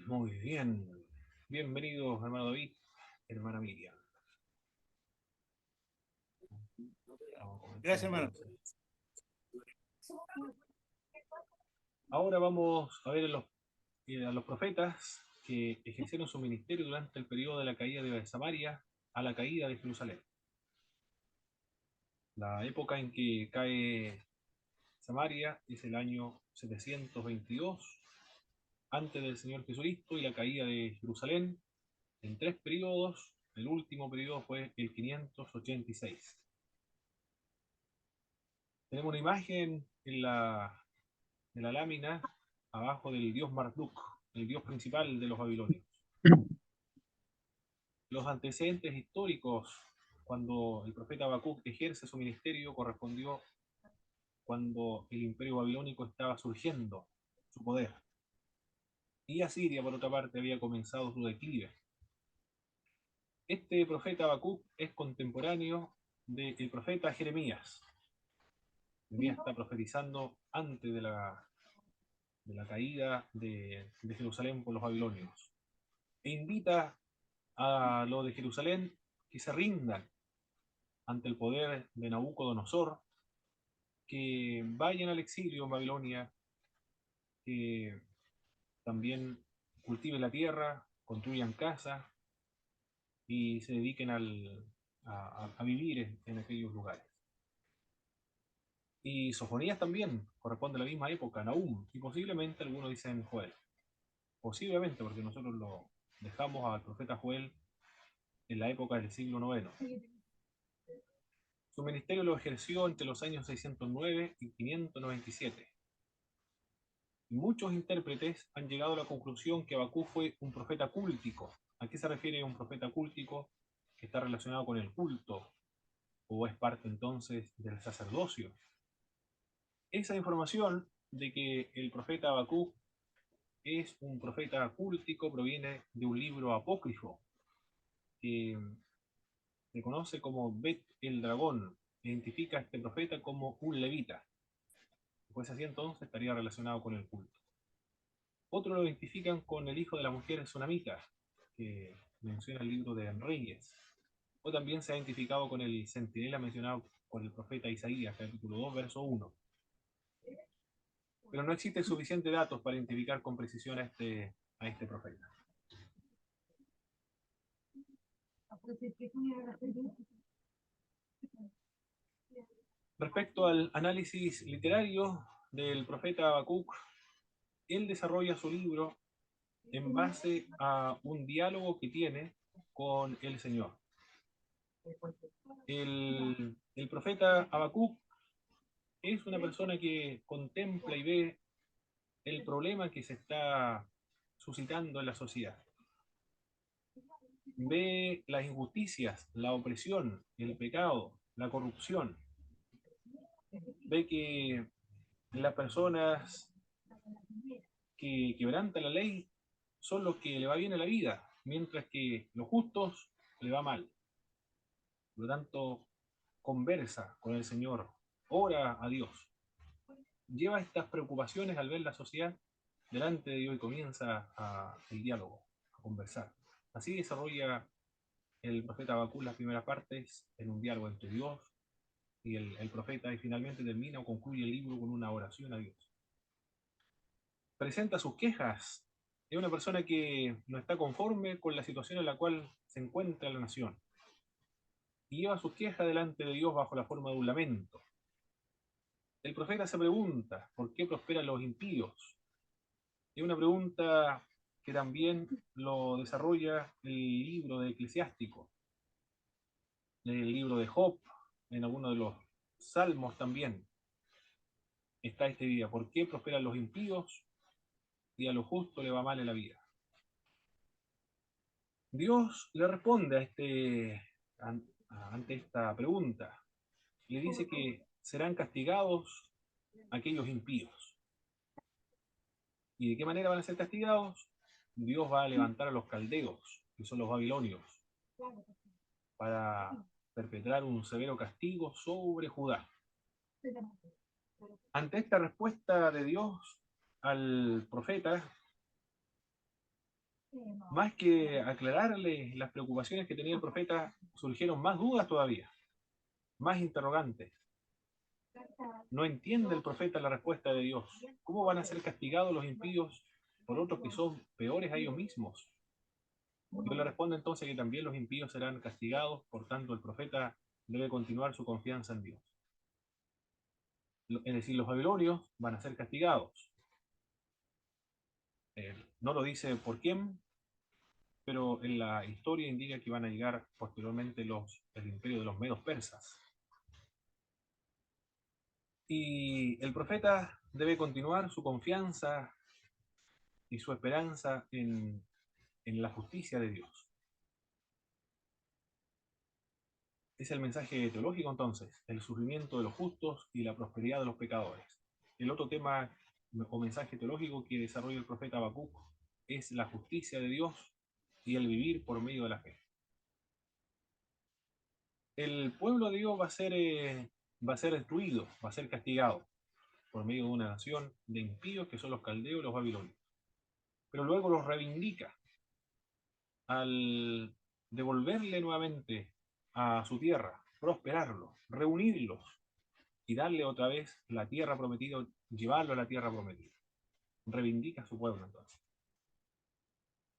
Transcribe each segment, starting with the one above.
Muy bien. Bienvenidos, hermano David, hermana Miriam. Vamos a comenzar Gracias, hermano. entonces. Ahora vamos a ver a los profetas que ejercieron su ministerio durante el periodo de la caída de Samaria a la caída de Jerusalén. La época en que cae Samaria es el año 722 antes del Señor Jesucristo, y la caída de Jerusalén en tres periodos. El último periodo fue el 586. Tenemos una imagen en la lámina abajo del dios Marduk, el dios principal de los babilonios. Los antecedentes históricos cuando el profeta Habacuc ejerce su ministerio correspondió cuando el imperio babilónico estaba surgiendo su poder, y Asiria, por otra parte, había comenzado su declive. Este profeta Habacuc es contemporáneo del profeta Jeremías. Jeremías está profetizando antes de la caída de Jerusalén por los babilonios, e invita a los de Jerusalén que se rindan ante el poder de Nabucodonosor, que vayan al exilio en Babilonia, que también cultiven la tierra, construyan casas y se dediquen a vivir en aquellos lugares. Y Sofonías también corresponde a la misma época, Nahum, y posiblemente algunos dicen Joel. Posiblemente, porque nosotros lo dejamos al profeta Joel en la época del siglo IX. Su ministerio lo ejerció entre los años 609 y 597. Muchos intérpretes han llegado a la conclusión que Habacuc fue un profeta cúltico. ¿A qué se refiere un profeta cúltico? Que está relacionado con el culto, o es parte entonces del sacerdocio. Esa información de que el profeta Habacuc es un profeta cúltico proviene de un libro apócrifo que se conoce como Bet el Dragón. Identifica a este profeta como un levita. Pues así entonces estaría relacionado con el culto. Otros lo identifican con el hijo de la mujer sunamita, que menciona el libro de Reyes. O también se ha identificado con el centinela mencionado por el profeta Isaías, capítulo 2, verso 1. Pero no existen suficientes datos para identificar con precisión a este profeta. Respecto al análisis literario del profeta Habacuc, él desarrolla su libro en base a un diálogo que tiene con el Señor. El profeta Habacuc es una persona que contempla y ve el problema que se está suscitando en la sociedad. Ve las injusticias, la opresión, el pecado, la corrupción. Ve que las personas que quebrantan la ley son los que le va bien en la vida, mientras que los justos le va mal. Por lo tanto, conversa con el Señor, ora a Dios, lleva estas preocupaciones al ver la sociedad delante de Dios y comienza el diálogo, a conversar. Así desarrolla el profeta Habacuc las primeras partes en un diálogo entre Dios y el profeta, y finalmente termina o concluye el libro con una oración a Dios. Presenta sus quejas. Es una persona que no está conforme con la situación en la cual se encuentra la nación, y lleva sus quejas delante de Dios bajo la forma de un lamento. El profeta se pregunta, ¿por qué prosperan los impíos? Es una pregunta que también lo desarrolla el libro de Eclesiástico, el libro de Job, en algunos de los salmos también está este día. ¿Por qué prosperan los impíos y a lo justo le va mal en la vida? Dios le responde ante esta pregunta. Le dice que serán castigados aquellos impíos. ¿Y de qué manera van a ser castigados? Dios va a levantar a los caldeos, que son los babilonios, para perpetrar un severo castigo sobre Judá. Ante esta respuesta de Dios al profeta, más que aclararle las preocupaciones que tenía el profeta, surgieron más dudas todavía, más interrogantes. No entiende el profeta la respuesta de Dios. ¿Cómo van a ser castigados los impíos por otros que son peores a ellos mismos? Dios le responde entonces que también los impíos serán castigados, por tanto el profeta debe continuar su confianza en Dios. Es decir, los babilonios van a ser castigados. No lo dice por quién, pero en la historia indica que van a llegar posteriormente el imperio de los medos persas. Y el profeta debe continuar su confianza y su esperanza en la justicia de Dios. Es el mensaje teológico entonces, el sufrimiento de los justos y la prosperidad de los pecadores. El otro tema o mensaje teológico que desarrolla el profeta Habacuc es la justicia de Dios y el vivir por medio de la fe. El pueblo de Dios va a ser destruido, va a ser castigado por medio de una nación de impíos que son los caldeos y los babilonios. Pero luego los reivindica al devolverle nuevamente a su tierra, prosperarlos, reunirlos y darle otra vez la tierra prometida, llevarlo a la tierra prometida. Reivindica a su pueblo entonces.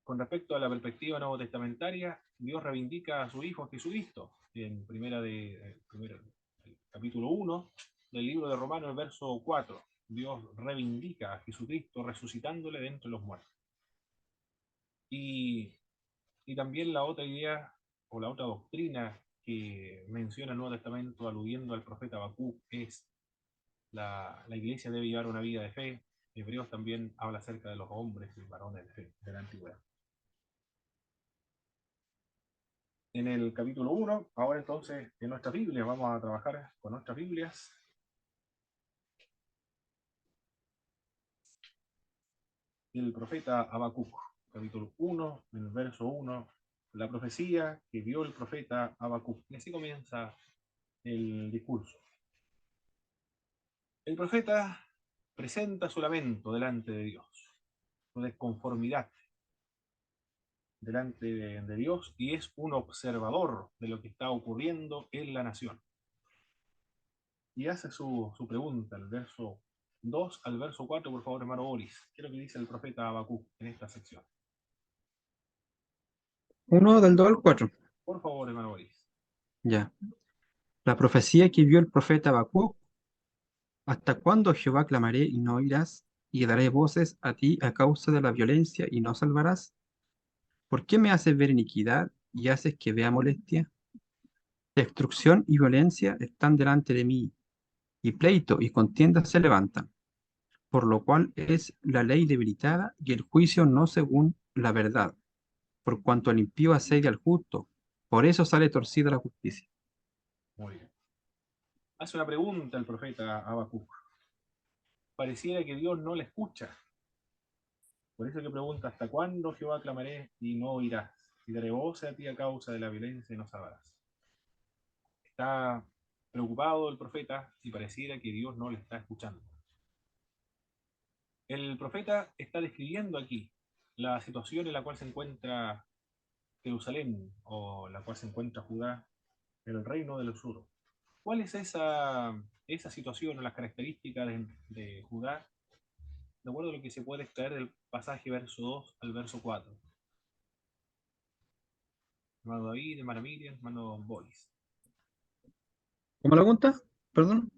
Con respecto a la perspectiva nuevo testamentaria, Dios reivindica a su Hijo Jesucristo en el capítulo 1 del libro de Romanos, el verso 4. Dios reivindica a Jesucristo resucitándole de entre los muertos. Y, y también la otra idea o la otra doctrina que menciona el Nuevo Testamento aludiendo al profeta Habacuc es la iglesia debe llevar una vida de fe. Hebreos también habla acerca de los hombres y varones de fe de la antigüedad. En el capítulo 1, ahora entonces en nuestras Biblias, vamos a trabajar con nuestras Biblias. El profeta Habacuc, capítulo 1, en el verso 1, la profecía que vio el profeta Habacuc. Y así comienza el discurso. El profeta presenta su lamento delante de Dios, su desconformidad delante de Dios, y es un observador de lo que está ocurriendo en la nación. Y hace su pregunta, el verso 2 al verso 4, por favor, hermano Boris. ¿Qué es lo que dice el profeta Habacuc en esta sección? Uno del 2 al 4. Por favor, hermano Boris. Ya. La profecía que vio el profeta Habacuc: ¿hasta cuándo, Jehová, clamaré y no oirás? ¿Y daré voces a ti a causa de la violencia y no salvarás? ¿Por qué me haces ver iniquidad y haces que vea molestia? Destrucción y violencia están delante de mí, y pleito y contienda se levantan, por lo cual es la ley debilitada y el juicio no según la verdad, por cuanto el impío asedia al justo, por eso sale torcida la justicia. Muy bien. Hace una pregunta el profeta Habacuc. Pareciera que Dios no le escucha. Por eso que pregunta, ¿hasta cuándo, Jehová, clamaré y no oirás? Y daré voces a ti a causa de la violencia y no sabrás. Está preocupado el profeta y pareciera que Dios no le está escuchando. El profeta está describiendo aquí la situación en la cual se encuentra Jerusalén o la cual se encuentra Judá, el reino del sur. ¿Cuál es esa situación o las características de Judá, de acuerdo a lo que se puede extraer del pasaje verso 2 al verso 4? Hermano David, hermana Miriam, hermano Boris. ¿Cómo la pregunta? Perdón.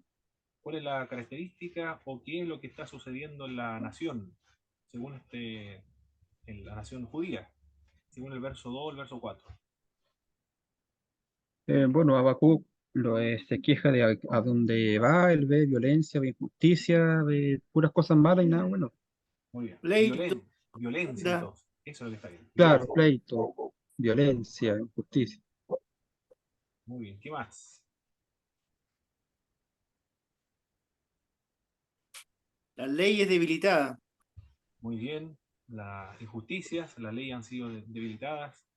¿Cuál es la característica o qué es lo que está sucediendo en la nación, según en la nación judía, según el verso 2 al verso 4? Bueno, Habacuc se queja de a dónde va, él ve violencia, ve injusticia, ve puras cosas malas y nada bueno. Muy bien. Pleito, Violencia da, entonces. Eso es lo que está bien. Claro, Violencia. pleito, violencia, injusticia. Muy bien. ¿Qué más? la ley es debilitada. Muy bien. Las injusticias, las leyes han sido debilitadas.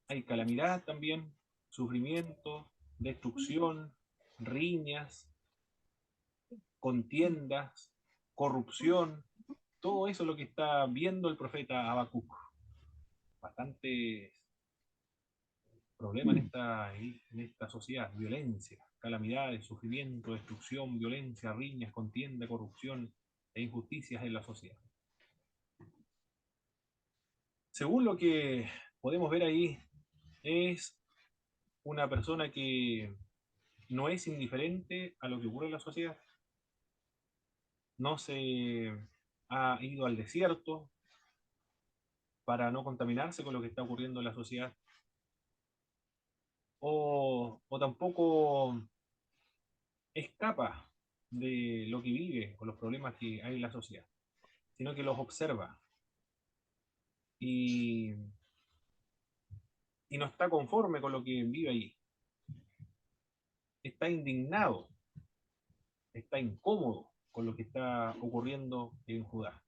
Hay calamidad también, sufrimiento, destrucción, riñas. contiendas, corrupción, todo eso es lo que está viendo el profeta Habacuc. Bastantes problemas en esta sociedad, violencia, calamidades, sufrimiento, destrucción, violencia, riñas, contienda, corrupción e injusticias en la sociedad. Según lo que podemos ver ahí, es una persona que no es indiferente a lo que ocurre en la sociedad. No se ha ido al desierto para no contaminarse con lo que está ocurriendo en la sociedad. O tampoco escapa de lo que vive o los problemas que hay en la sociedad, sino que los observa y, y no está conforme con lo que vive allí. Está indignado, está incómodo con lo que está ocurriendo en Judá.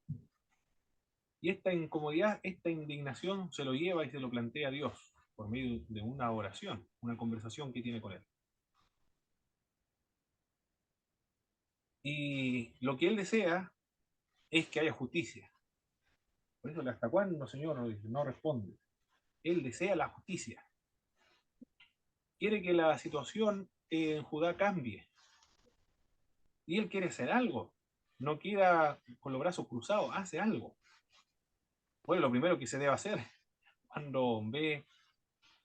Y esta incomodidad, esta indignación se lo lleva y se lo plantea a Dios por medio de una oración, una conversación que tiene con él. Y lo que él desea es que haya justicia. Por eso, ¿hasta cuándo, Señor? No responde. Él desea la justicia. Quiere que la situación en Judá cambie. Y él quiere hacer algo. No queda con los brazos cruzados, hace algo. Bueno, lo primero que se debe hacer cuando ve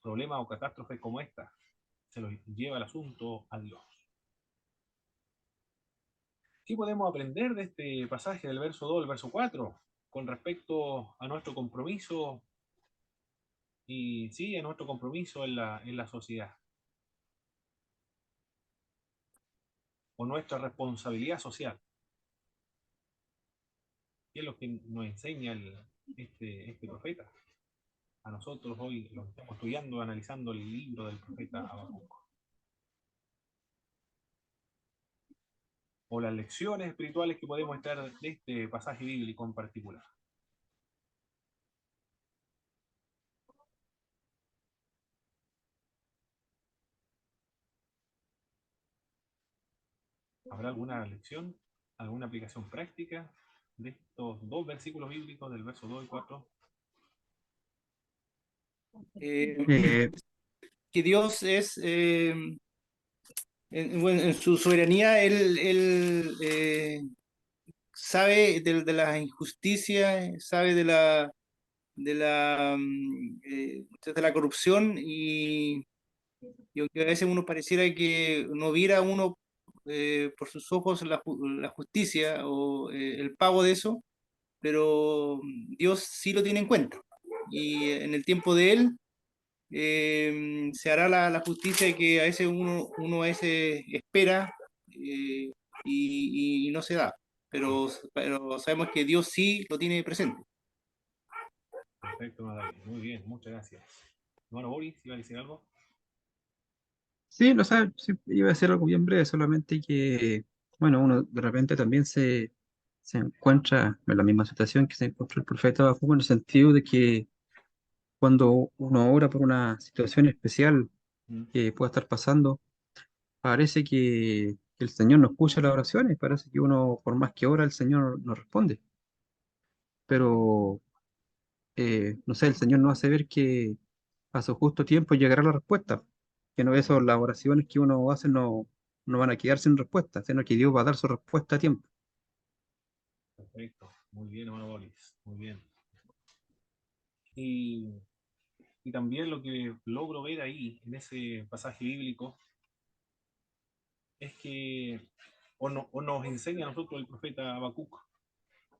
problemas o catástrofes como esta, se lo lleva el asunto a Dios. ¿Qué podemos aprender de este pasaje del verso 2 al verso 4 con respecto a nuestro compromiso y sí, a nuestro compromiso en la sociedad? O nuestra responsabilidad social. ¿Qué es lo que nos enseña este profeta? A nosotros hoy lo estamos estudiando, analizando el libro del profeta Habacuc. O las lecciones espirituales que podemos extraer de este pasaje bíblico en particular. ¿Habrá alguna lección, alguna aplicación práctica de estos dos versículos bíblicos, del verso 2 y 4? Eh, Que Dios es, bueno, en su soberanía, Él sabe de la injusticia, sabe de la corrupción y aunque a veces uno pareciera que no viera uno por sus ojos la justicia o el pago de eso, pero Dios sí lo tiene en cuenta. Y en el tiempo de Él se hará la justicia que a veces uno a veces espera y no se da. Pero sabemos que Dios sí lo tiene presente. Perfecto, David. Muy bien, muchas gracias. Bueno, Boris, ¿iba a decir algo? sí, no sé, sí, iba a decir algo bien breve, solamente que, bueno, uno de repente también se encuentra en la misma situación que se encontró el profeta Habacuc, en el sentido de que cuando uno ora por una situación especial Mm, que pueda estar pasando, parece que el Señor no escucha las oraciones, parece que uno, por más que ora, el Señor no responde. Pero, no sé, el Señor no hace ver que a su justo tiempo llegará la respuesta, que no eso, las oraciones que uno hace no van a quedar sin respuesta, sino que Dios va a dar su respuesta a tiempo. perfecto. Muy bien, hermano Boris. Muy bien. Y, y también lo que logro ver ahí, en ese pasaje bíblico, es que o nos enseña a nosotros el profeta Habacuc.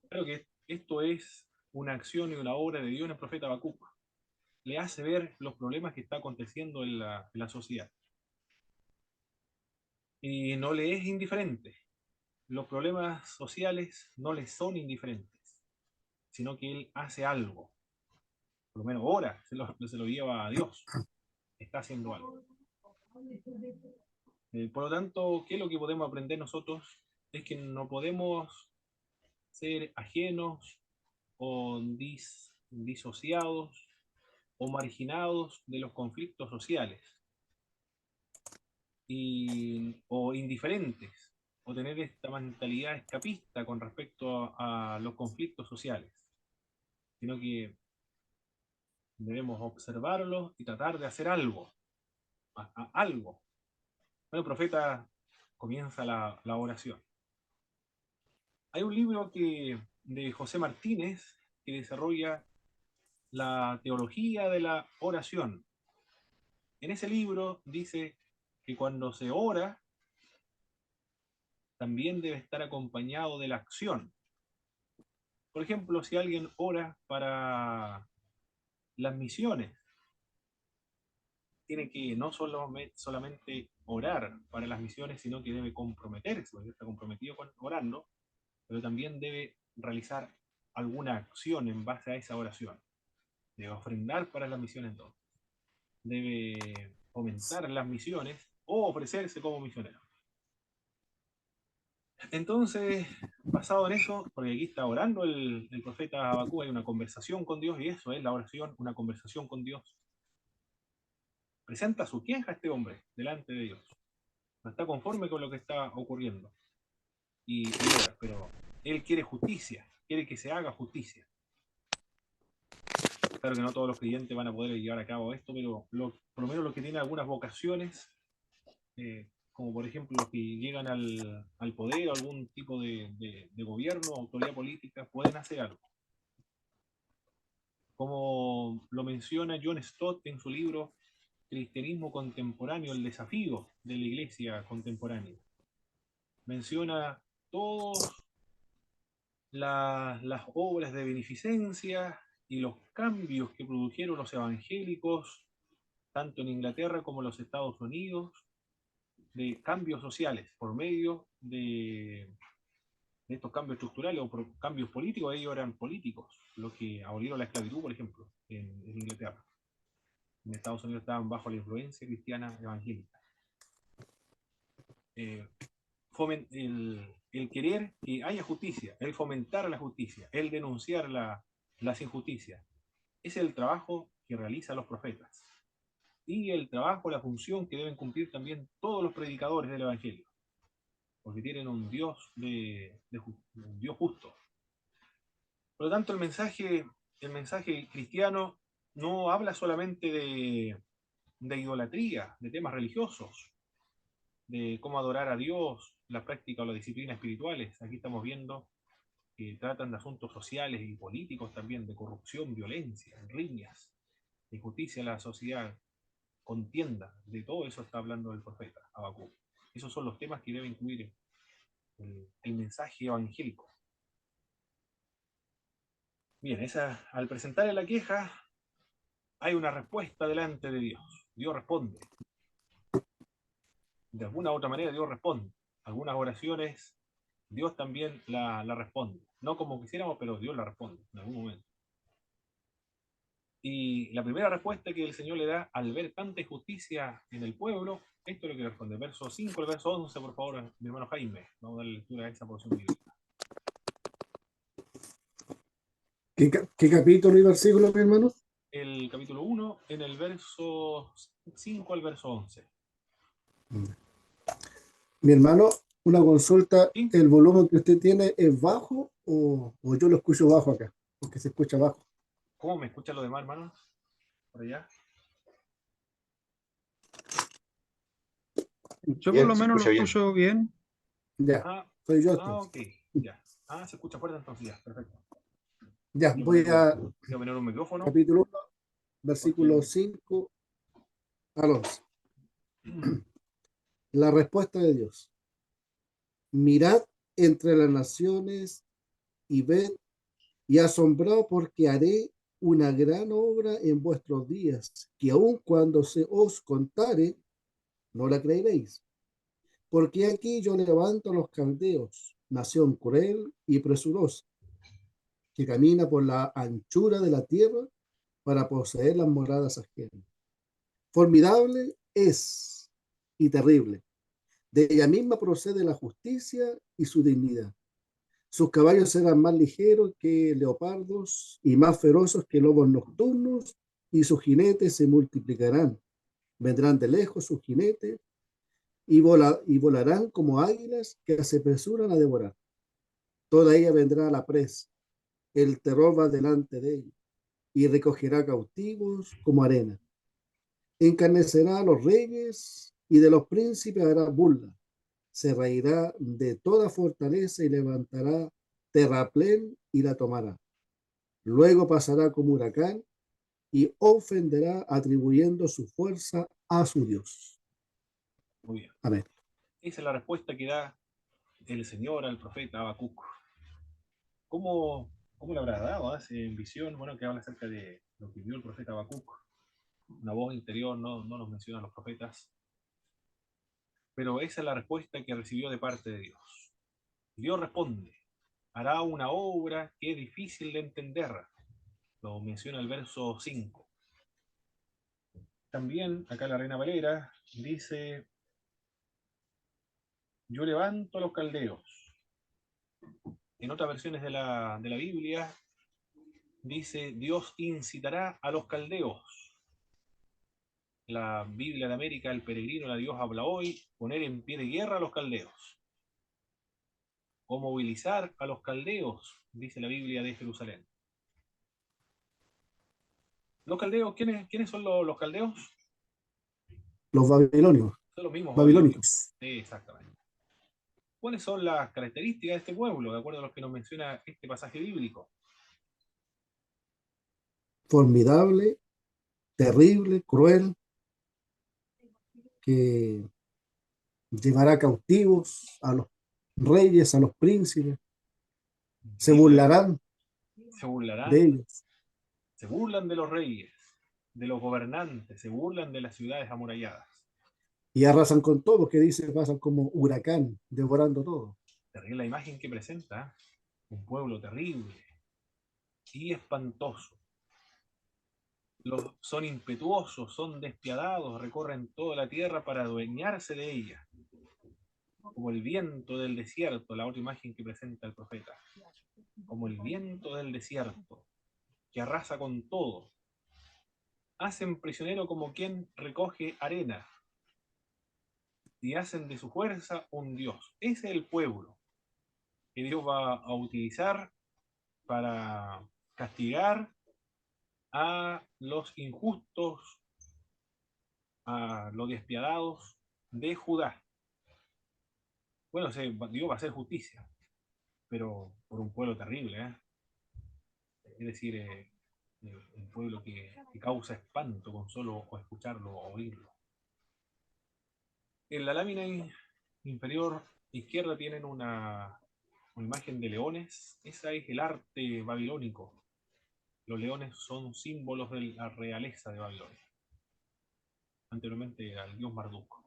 Creo que esto es una acción y una obra de Dios en el profeta Habacuc. Le hace ver los problemas que está aconteciendo en la sociedad. Y no le es indiferente. Los problemas sociales no le son indiferentes, sino que él hace algo. Por lo menos ahora se lo lleva a Dios. Está haciendo algo. Por lo tanto, ¿qué es lo que podemos aprender nosotros? Es que no podemos ser ajenos o disociados o marginados de los conflictos sociales o indiferentes o tener esta mentalidad escapista con respecto a los conflictos sociales, sino que debemos observarlos y tratar de hacer algo, algo. Bueno, el profeta comienza la oración. Hay un libro de José Martínez que desarrolla la teología de la oración. En ese libro dice que cuando se ora, también debe estar acompañado de la acción. Por ejemplo, si alguien ora para las misiones, tiene que no solamente orar para las misiones, sino que debe comprometerse, porque está comprometido orando, pero también debe realizar alguna acción en base a esa oración. Debe ofrendar para las misiones entonces. Debe fomentar las misiones o ofrecerse como misionero. Entonces, basado en eso, porque aquí está orando el profeta Habacuc, hay una conversación con Dios, y eso es la oración, una conversación con Dios. Presenta su queja a este hombre delante de Dios. No está conforme con lo que está ocurriendo. Y ora, pero él quiere justicia, quiere que se haga justicia. Claro que no todos los creyentes van a poder llevar a cabo esto, pero por lo menos los que tienen algunas vocaciones, como por ejemplo los que llegan al poder o algún tipo de gobierno, autoridad política, pueden hacer algo. Como lo menciona John Stott en su libro Cristianismo Contemporáneo, el desafío de la iglesia contemporánea. Menciona todas las obras de beneficencia y los cambios que produjeron los evangélicos, tanto en Inglaterra como en los Estados Unidos, de cambios sociales por medio de estos cambios estructurales o por cambios políticos. Ellos eran políticos, los que abolieron la esclavitud, por ejemplo, en Inglaterra. En Estados Unidos estaban bajo la influencia cristiana evangélica. El querer que haya justicia, el fomentar la justicia, el denunciar las injusticias, es el trabajo que realizan los profetas. Y el trabajo, la función que deben cumplir también todos los predicadores del Evangelio, porque tienen un Dios, un Dios justo. Por lo tanto, el mensaje cristiano no habla solamente de idolatría, de temas religiosos, de cómo adorar a Dios, la práctica o las disciplinas espirituales. Aquí estamos viendo que tratan de asuntos sociales y políticos también, de corrupción, violencia, riñas, de injusticia en la sociedad, contienda. De todo eso está hablando el profeta Habacuc. Esos son los temas que debe incluir el mensaje evangélico. Bien, al presentarle la queja, hay una respuesta delante de Dios. Dios responde. De alguna u otra manera Dios responde. Algunas oraciones Dios también la responde. No como quisiéramos, pero Dios la responde en algún momento. Y la primera respuesta que el Señor le da al ver tanta injusticia en el pueblo, esto es lo que responde. Verso 5 al verso 11, por favor, mi hermano Jaime. Vamos a dar lectura a esa porción bíblica. ¿Qué capítulo y versículo, mi hermano? El capítulo 1, en el verso 5 al verso 11. Mi hermano, una consulta, ¿Sí? ¿el volumen que usted tiene es bajo o yo lo escucho bajo acá? Porque se escucha bajo. ¿Cómo me escuchan los demás, hermanos? Por allá. Yo por Bien, lo se menos lo escucha bien. escucho bien. Ya, soy yo entonces. Ok, ya. Se escucha fuerte entonces, ya, perfecto. Ya, Voy a voy poner un micrófono. capítulo 1, versículo Porque 5 al 11. La respuesta de Dios. Mirad entre las naciones y ved y asombrado porque haré una gran obra en vuestros días, que aun cuando se os contare, no la creeréis. Porque aquí yo levanto a los caldeos, nación cruel y presurosa, que camina por la anchura de la tierra para poseer las moradas ajenas. Formidable es y terrible. De ella misma procede la justicia y su dignidad. Sus caballos serán más ligeros que leopardos y más feroces que lobos nocturnos, y sus jinetes se multiplicarán. Vendrán de lejos sus jinetes y volarán como águilas que se apresuran a devorar. Toda ella vendrá a la presa, el terror va delante de ella, y recogerá cautivos como arena. Encarnecerá a los reyes y de los príncipes hará burla. Se reirá de toda fortaleza y levantará terraplén y la tomará. Luego pasará como huracán y ofenderá atribuyendo su fuerza a su Dios. Muy bien. Amén. Esa es la respuesta que da el Señor al profeta Habacuc. ¿Cómo le habrá dado en visión? Bueno, que habla acerca de lo que vio el profeta Habacuc. Una voz interior, no nos menciona a los profetas. Pero esa es la respuesta que recibió de parte de Dios. Dios responde, hará una obra que es difícil de entender. Lo menciona el verso 5. También, acá la Reina Valera dice, yo levanto a los caldeos. En otras versiones de la Biblia dice, Dios incitará a los caldeos. La Biblia de América, el peregrino, la Dios habla hoy, poner en pie de guerra a los caldeos. O movilizar a los caldeos, dice la Biblia de Jerusalén. Los caldeos, ¿quiénes son los caldeos? Los babilonios, Son los mismos babilonios. babilónicos. Sí, exactamente. ¿Cuáles son las características de este pueblo, de acuerdo a lo que nos menciona este pasaje bíblico? Formidable, terrible, cruel, que llevará cautivos a los reyes, a los príncipes, se burlarán Se burlarán, de ellos se burlan de los reyes, de los gobernantes, se burlan de las ciudades amuralladas. y arrasan con todo, que dice, pasan como huracán, devorando todo. Terrible la imagen que presenta, un pueblo terrible y espantoso. Son impetuosos, son despiadados, recorren toda la tierra para adueñarse de ella. Como el viento del desierto, la otra imagen que presenta el profeta. Como el viento del desierto, que arrasa con todo. Hacen prisionero como quien recoge arena. Y hacen de su fuerza un Dios. Ese es el pueblo que Dios va a utilizar para castigar a los injustos, a los despiadados de Judá. Bueno, Dios va a hacer justicia, pero por un pueblo terrible, ¿eh? Es decir, un pueblo que causa espanto con solo o escucharlo o oírlo. En la lámina inferior izquierda tienen una imagen de leones. Esa es el arte babilónico. Los leones son símbolos de la realeza de Babilonia. Anteriormente al dios Marduk.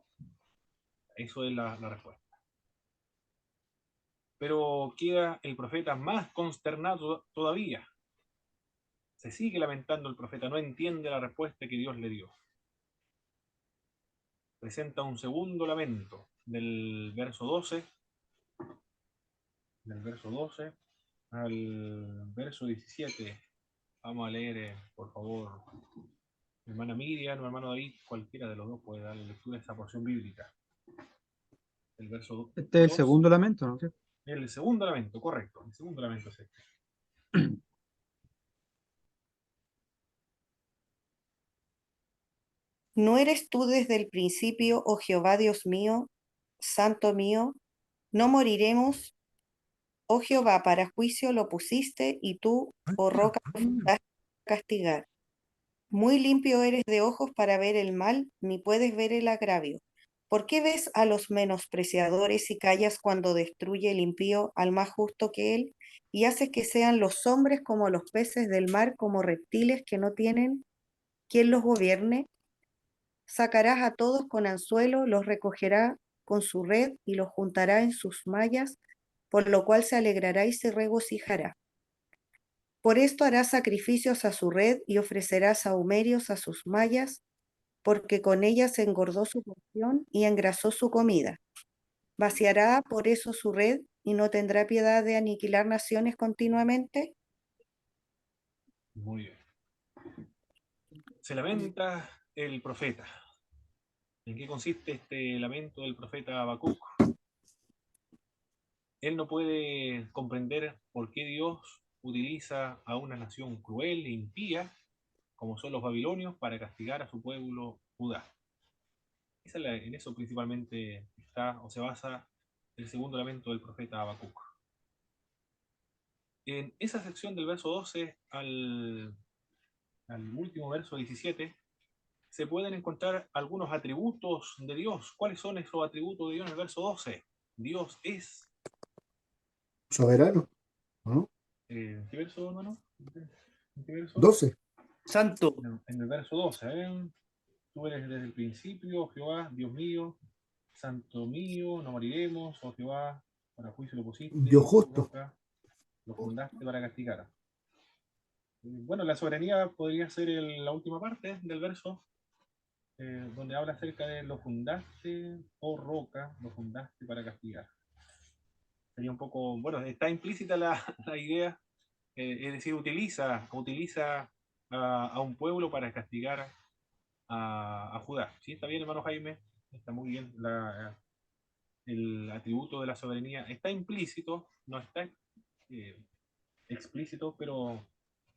Eso es la respuesta. Pero queda el profeta más consternado todavía. Se sigue lamentando el profeta, no entiende la respuesta que Dios le dio. Presenta un segundo lamento del verso 12 al verso 17. Vamos a leer, por favor, mi hermana Miriam o hermano David, cualquiera de los dos puede darle lectura a esa porción bíblica. El verso Este es el 2, segundo lamento, ¿no? el segundo lamento, correcto, el segundo lamento es este. ¿No eres tú desde el principio, oh Jehová Dios mío, santo mío? No moriremos, oh Jehová, para juicio lo pusiste, y tú, oh roca, lo fundaste para castigar. Muy limpio eres de ojos para ver el mal, ni puedes ver el agravio. ¿Por qué ves a los menospreciadores y callas cuando destruye el impío al más justo que él? Y haces que sean los hombres como los peces del mar, como reptiles que no tienen quien los gobierne. Sacarás a todos con anzuelo, los recogerá con su red y los juntará en sus mallas, por lo cual se alegrará y se regocijará. Por esto hará sacrificios a su red y ofrecerá sahumerios a sus mallas, porque con ellas engordó su porción y engrasó su comida. Vaciará por eso su red y no tendrá piedad de aniquilar naciones continuamente. Muy bien. Se lamenta el profeta. ¿En qué consiste este lamento del profeta Habacuc? Él no puede comprender por qué Dios utiliza a una nación cruel e impía, como son los babilonios, para castigar a su pueblo Judá. En eso principalmente está o se basa el segundo lamento del profeta Habacuc. En esa sección del verso 12 al último verso 17 se pueden encontrar algunos atributos de Dios. ¿Cuáles son esos atributos de Dios en el verso 12? Dios es... Soberano, ¿no? ¿qué verso, hermano? ¿En qué verso? 12. Santo, En el verso 12, ¿eh? Tú eres desde el principio, Jehová, Dios mío, santo mío, no moriremos, oh Jehová, para juicio lo pusiste, Dios justo. roca, lo fundaste para castigar. Bueno, la soberanía podría ser la última parte del verso, donde habla acerca de lo fundaste, oh roca, lo fundaste para castigar. Sería un poco, bueno, está implícita la idea, es decir, utiliza a un pueblo para castigar a Judá. ¿Sí? ¿Está bien, hermano Jaime? Está muy bien. El atributo de la soberanía está implícito, no está explícito, pero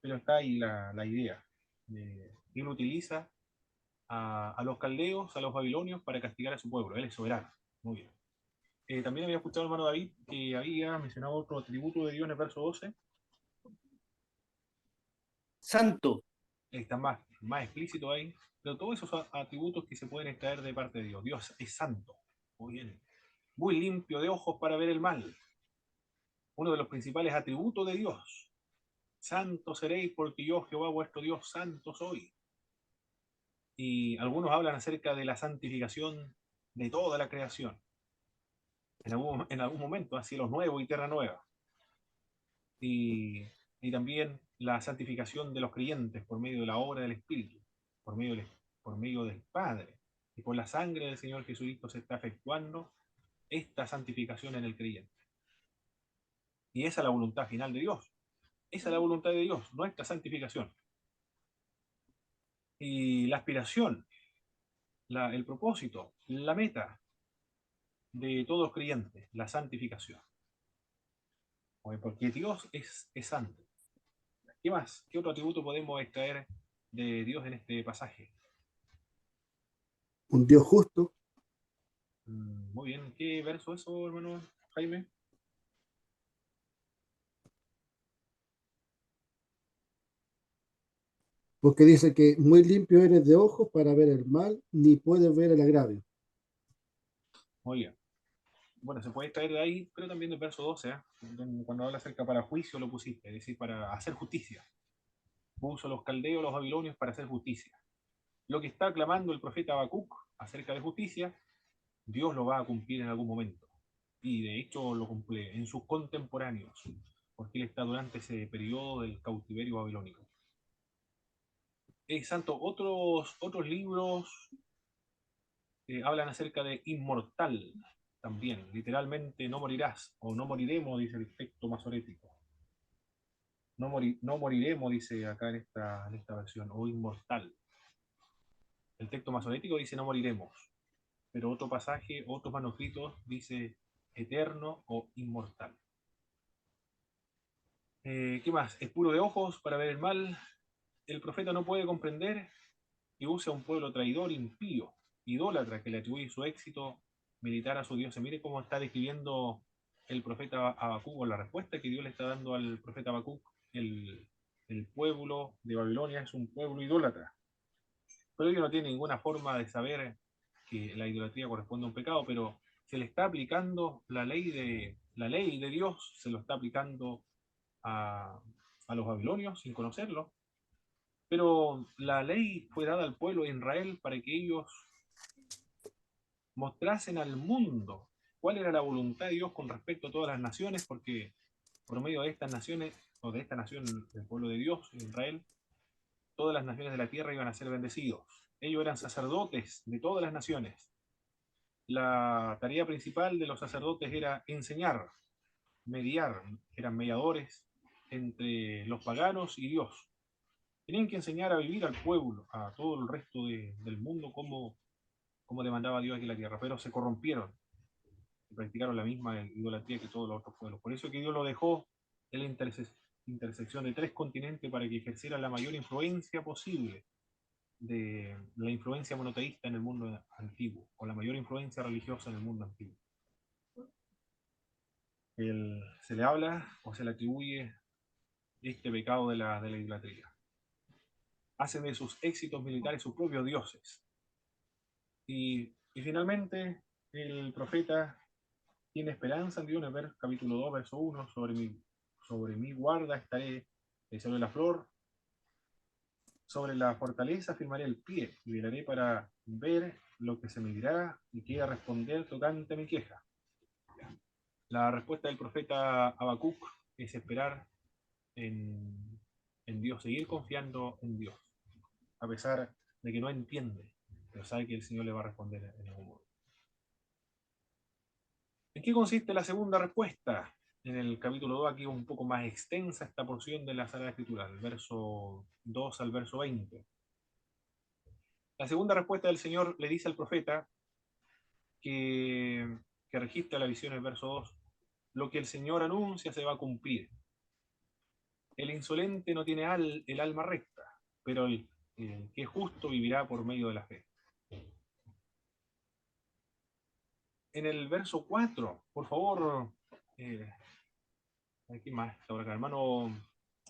está ahí la idea. Él utiliza a los caldeos, a los babilonios, para castigar a su pueblo. Él es soberano. Muy bien. También había escuchado, hermano David, que había mencionado otro atributo de Dios en el verso 12. santo, Está más explícito ahí. Pero todos esos atributos que se pueden extraer de parte de Dios. Dios es santo. Muy bien. Muy limpio de ojos para ver el mal. Uno de los principales atributos de Dios. Santo seréis porque yo, Jehová vuestro Dios, santo soy. Y algunos hablan acerca de la santificación de toda la creación. En algún momento, a cielos nuevos y tierra nueva. Y también la santificación de los creyentes por medio de la obra del Espíritu, por medio del Padre. Y por la sangre del Señor Jesucristo se está efectuando esta santificación en el creyente. Y esa es la voluntad final de Dios. Esa es la voluntad de Dios, nuestra santificación. Y la aspiración, el propósito, la meta de todos creyentes, la santificación. Porque Dios es santo. ¿Qué más? ¿Qué otro atributo podemos extraer de Dios en este pasaje? Un Dios justo. Muy bien. ¿Qué verso es eso, hermano Jaime? Porque dice que muy limpio eres de ojos para ver el mal, ni puedes ver el agravio. Muy bien. Bueno, se puede extraer de ahí, pero también del verso 12, ¿eh? Cuando habla acerca para juicio lo pusiste, es decir, para hacer justicia. Puso los caldeos, los babilonios para hacer justicia. Lo que está clamando el profeta Habacuc acerca de justicia, Dios lo va a cumplir en algún momento. Y de hecho lo cumple en sus contemporáneos, porque él está durante ese periodo del cautiverio babilónico. Santo, otros libros hablan acerca de inmortal también. Literalmente, no morirás o no moriremos, dice el texto masorético. No moriremos, dice acá en esta versión, o inmortal. El texto masorético dice no moriremos, pero otro pasaje, otros manuscritos dice eterno o inmortal. ¿Qué más? Es puro de ojos para ver el mal. El profeta no puede comprender que usa un pueblo traidor, impío, idólatra, que le atribuye su éxito militar a su Dios. Se mire cómo está describiendo el profeta Habacuc, o la respuesta que Dios le está dando al profeta Habacuc. El pueblo de Babilonia es un pueblo idólatra. Pero ellos no tienen ninguna forma de saber que la idolatría corresponde a un pecado, pero se le está aplicando la ley de Dios, se lo está aplicando a los babilonios sin conocerlo. Pero la ley fue dada al pueblo de Israel para que ellos mostrasen al mundo cuál era la voluntad de Dios con respecto a todas las naciones, porque por medio de estas naciones, o de esta nación, el pueblo de Dios, Israel, todas las naciones de la tierra iban a ser bendecidos. Ellos eran sacerdotes de todas las naciones. La tarea principal de los sacerdotes era enseñar, mediar, eran mediadores entre los paganos y Dios. Tenían que enseñar a vivir al pueblo, a todo el resto del mundo, cómo como demandaba Dios aquí en la tierra, pero se corrompieron y practicaron la misma idolatría que todos los otros pueblos. Por eso que Dios lo dejó en la intersección de 3 continentes para que ejerciera la mayor influencia posible de la influencia monoteísta en el mundo antiguo, o la mayor influencia religiosa en el mundo antiguo. Se le habla o se le atribuye este pecado de la idolatría. Hacen de sus éxitos militares sus propios dioses. Y finalmente el profeta tiene esperanza en Dios, en el capítulo 2, verso 1, sobre mi guarda estaré, sobre la flor, sobre la fortaleza firmaré el pie, y velaré para ver lo que se me dirá, y quiera responder tocante mi queja. La respuesta del profeta Habacuc es esperar en Dios, seguir confiando en Dios, a pesar de que no entiende, pero sabe que el Señor le va a responder en algún modo. ¿En qué consiste la segunda respuesta? En el capítulo 2, aquí un poco más extensa esta porción de la Sagrada Escritura, del verso 2 al verso 20. La segunda respuesta del Señor le dice al profeta que registra la visión en el verso 2, lo que el Señor anuncia se va a cumplir. El insolente no tiene el alma recta, pero el que es justo vivirá por medio de la fe. En el verso 4, por favor, aquí más está por acá, hermano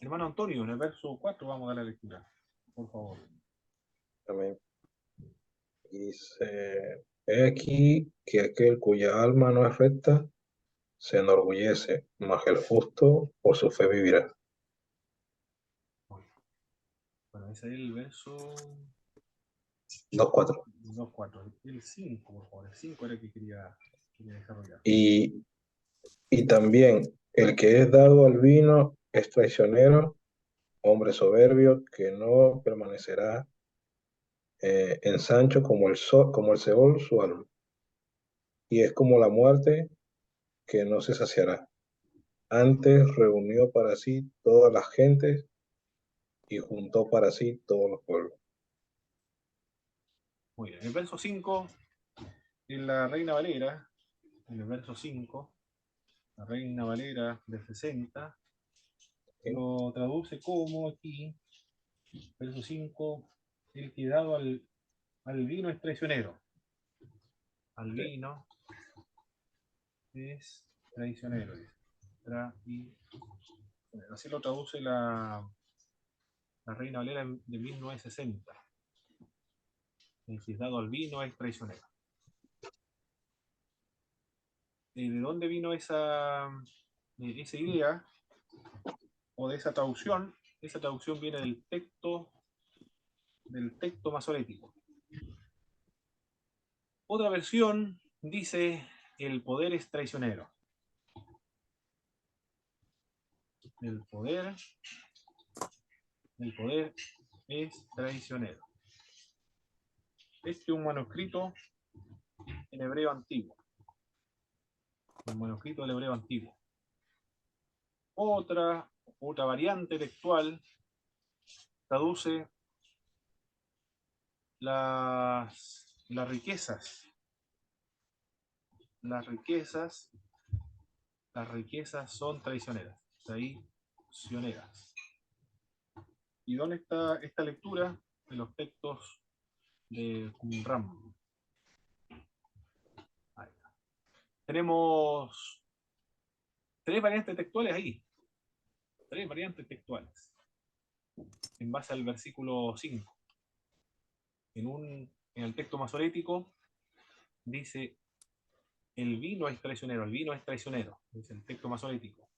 Antonio, en el verso 4 vamos a dar la lectura, por favor. Amén. Dice, he aquí que aquel cuya alma no es recta se enorgullece, mas el justo por su fe vivirá. Bueno, ese es el verso 2:4. 2.4. El 5, por favor. El 5 era el que quería desarrollar. Y también el que es dado al vino es traicionero, hombre soberbio que no permanecerá ensancho como el Seol su alma. Y es como la muerte que no se saciará. Antes reunió para sí todas las gentes y juntó para sí todos los pueblos. Muy bien. En el verso 5, en la Reina Valera, en el verso 5, la Reina Valera del 60, lo traduce como aquí, verso 5, el que dado al vino es traicionero. Al vino es traicionero. Así lo traduce la Reina Valera de 1960. El que es dado al vino es traicionero. ¿De dónde vino esa idea o de esa traducción? Esa traducción viene del texto masorético. Otra versión dice: el poder es traicionero. El poder es traicionero. Este es un manuscrito en hebreo antiguo. Un manuscrito del hebreo antiguo. Otra variante textual traduce las riquezas. Las riquezas son traicioneras. Traicioneras. ¿Y dónde está esta lectura? En los textos de Qumran. Ahí está. Tenemos 3 variantes textuales ahí. 3 variantes textuales. En base al versículo 5. En el texto masorético dice: el vino es traicionero, el vino es traicionero. Es el texto masorético.